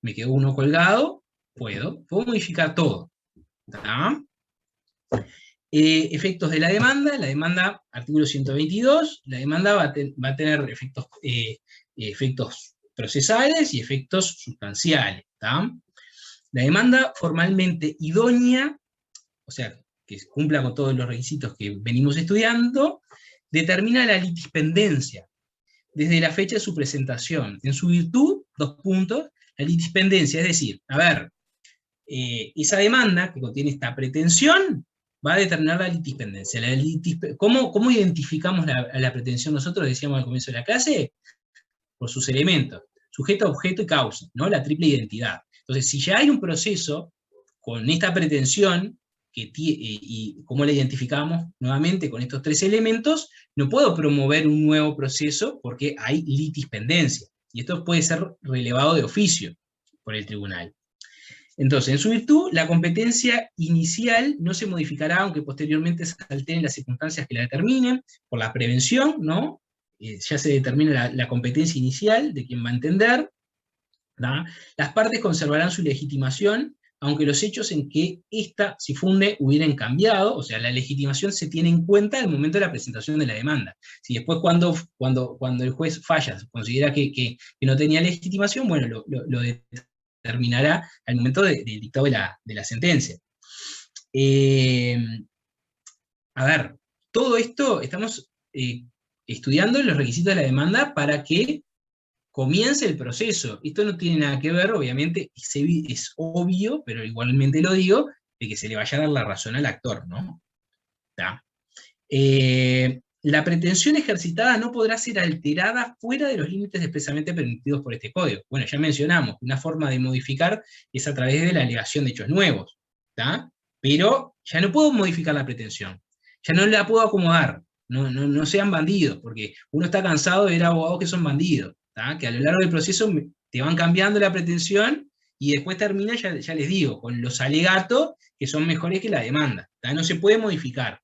Me quedó uno colgado, puedo modificar todo. ¿Tá? Efectos de la demanda, artículo 122, la demanda va a tener efectos procesales y efectos sustanciales. ¿Tá? La demanda formalmente idónea, o sea, que cumpla con todos los requisitos que venimos estudiando, determina la litispendencia desde la fecha de su presentación. En su virtud, 2 puntos, la litispendencia, es decir, a ver, esa demanda que contiene esta pretensión va a determinar la litispendencia. ¿Cómo identificamos la pretensión nosotros? Decíamos al comienzo de la clase, por sus elementos, sujeto, objeto y causa, ¿no? La triple identidad. Entonces, si ya hay un proceso con esta pretensión, y cómo la identificamos nuevamente con estos 3 elementos, no puedo promover un nuevo proceso porque hay litispendencia, y esto puede ser relevado de oficio por el tribunal. Entonces, en su virtud, la competencia inicial no se modificará, aunque posteriormente se alteren las circunstancias que la determinen, por la prevención, ¿no? Ya se determina la competencia inicial de quien va a entender, ¿tá? Las partes conservarán su legitimación, aunque los hechos en que ésta se funde hubieran cambiado, o sea, la legitimación se tiene en cuenta al momento de la presentación de la demanda. Si después cuando el juez falla, considera que no tenía legitimación, bueno, lo determinará al momento del dictado de la sentencia. A ver, todo esto estamos estudiando los requisitos de la demanda para que comience el proceso. Esto no tiene nada que ver, obviamente, es obvio, pero igualmente lo digo, de que se le vaya a dar la razón al actor, ¿no? ¿Tá? La pretensión ejercitada no podrá ser alterada fuera de los límites expresamente permitidos por este código. Bueno, ya mencionamos, una forma de modificar es a través de la alegación de hechos nuevos, ¿tá? Pero ya no puedo modificar la pretensión, ya no la puedo acomodar, no sean bandidos, porque uno está cansado de ver abogados que son bandidos. ¿tá? Que a lo largo del proceso te van cambiando la pretensión y después termina, ya les digo, con los alegatos que son mejores que la demanda, ¿tá? No se puede modificar.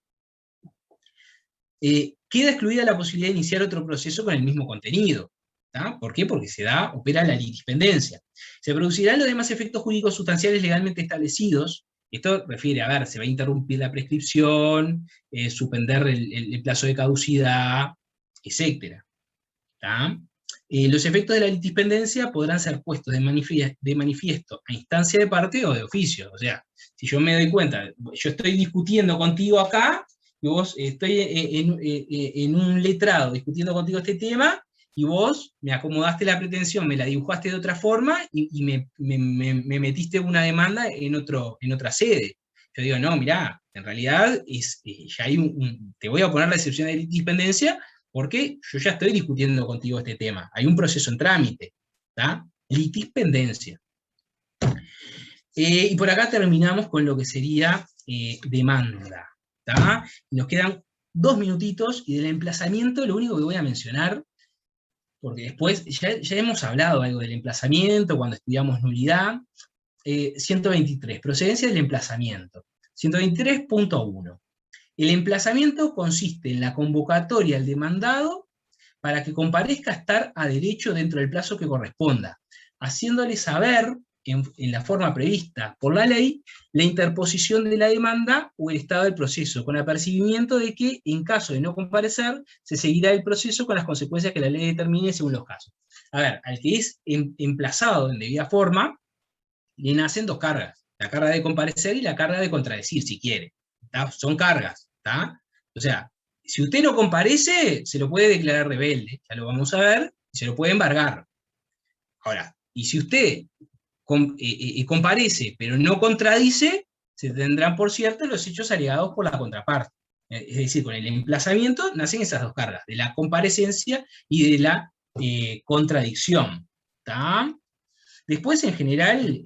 Queda excluida la posibilidad de iniciar otro proceso con el mismo contenido. ¿Tá? ¿Por qué? Porque opera la litispendencia. Se producirán los demás efectos jurídicos sustanciales legalmente establecidos. Esto refiere, a ver, se va a interrumpir la prescripción, suspender el plazo de caducidad, etc. ¿Tá? Los efectos de la litispendencia podrán ser puestos de manifiesto a instancia de parte o de oficio. O sea, si yo me doy cuenta, yo estoy discutiendo contigo acá, y vos estoy en un letrado discutiendo contigo este tema, y vos me acomodaste la pretensión, me la dibujaste de otra forma, y me metiste una demanda en otra sede. Yo digo, no, mirá, en realidad ya hay te voy a poner la excepción de litispendencia, porque yo ya estoy discutiendo contigo este tema. Hay un proceso en trámite, ¿tá? Litispendencia. Y por acá terminamos con lo que sería demanda, ¿tá? Nos quedan 2 minutitos, y del emplazamiento lo único que voy a mencionar, porque después ya hemos hablado algo del emplazamiento cuando estudiamos nulidad. 123, procedencia del emplazamiento. 123.1. El emplazamiento consiste en la convocatoria al demandado para que comparezca a estar a derecho dentro del plazo que corresponda, haciéndole saber, en la forma prevista por la ley, la interposición de la demanda o el estado del proceso, con apercibimiento de que, en caso de no comparecer, se seguirá el proceso con las consecuencias que la ley determine según los casos. A ver, al que es emplazado en debida forma, le nacen 2 cargas, la carga de comparecer y la carga de contradecir, si quiere. ¿Tá? Son cargas, ¿tá? O sea, si usted no comparece, se lo puede declarar rebelde, ya lo vamos a ver, y se lo puede embargar. Ahora, y si usted comparece, pero no contradice, se tendrán por cierto los hechos alegados por la contraparte. Es decir, con el emplazamiento nacen esas 2 cargas, de la comparecencia y de la contradicción. ¿Tá? Después, en general,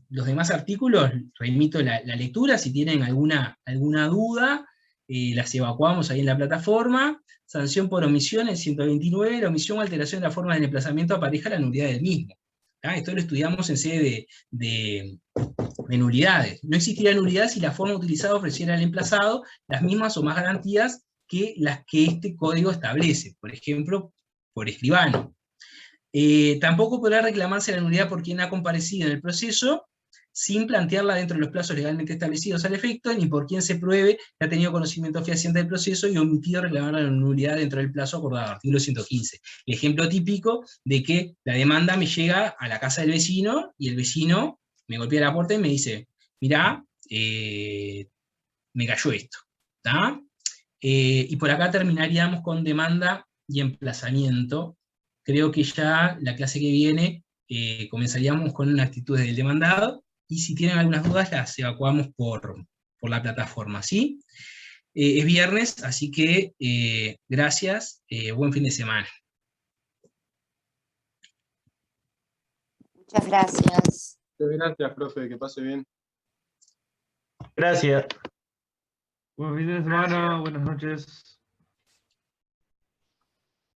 los demás artículos, remito la lectura, si tienen alguna duda, las evacuamos ahí en la plataforma. Sanción por omisión, el 129, la omisión o alteración de la forma del emplazamiento apareja la nulidad del mismo. ¿Tá? Esto lo estudiamos en sede de nulidades. No existiría nulidad si la forma utilizada ofreciera al emplazado las mismas o más garantías que las que este código establece, por ejemplo, por escribano. Tampoco podrá reclamarse la nulidad por quien ha comparecido en el proceso sin plantearla dentro de los plazos legalmente establecidos al efecto, ni por quien se pruebe que ha tenido conocimiento fehaciente del proceso y omitido reclamar la nulidad dentro del plazo acordado, artículo 115. El ejemplo típico de que la demanda me llega a la casa del vecino, y el vecino me golpea la puerta y me dice, mirá, me cayó esto. ¿Tá? Y por acá terminaríamos con demanda y emplazamiento. Creo que ya la clase que viene comenzaríamos con actitudes del demandado, y si tienen algunas dudas las evacuamos por la plataforma, ¿sí? Es viernes, así que gracias, buen fin de semana. Muchas gracias. Gracias, profe, que pase bien. Gracias. Buen fin de semana, buenas noches.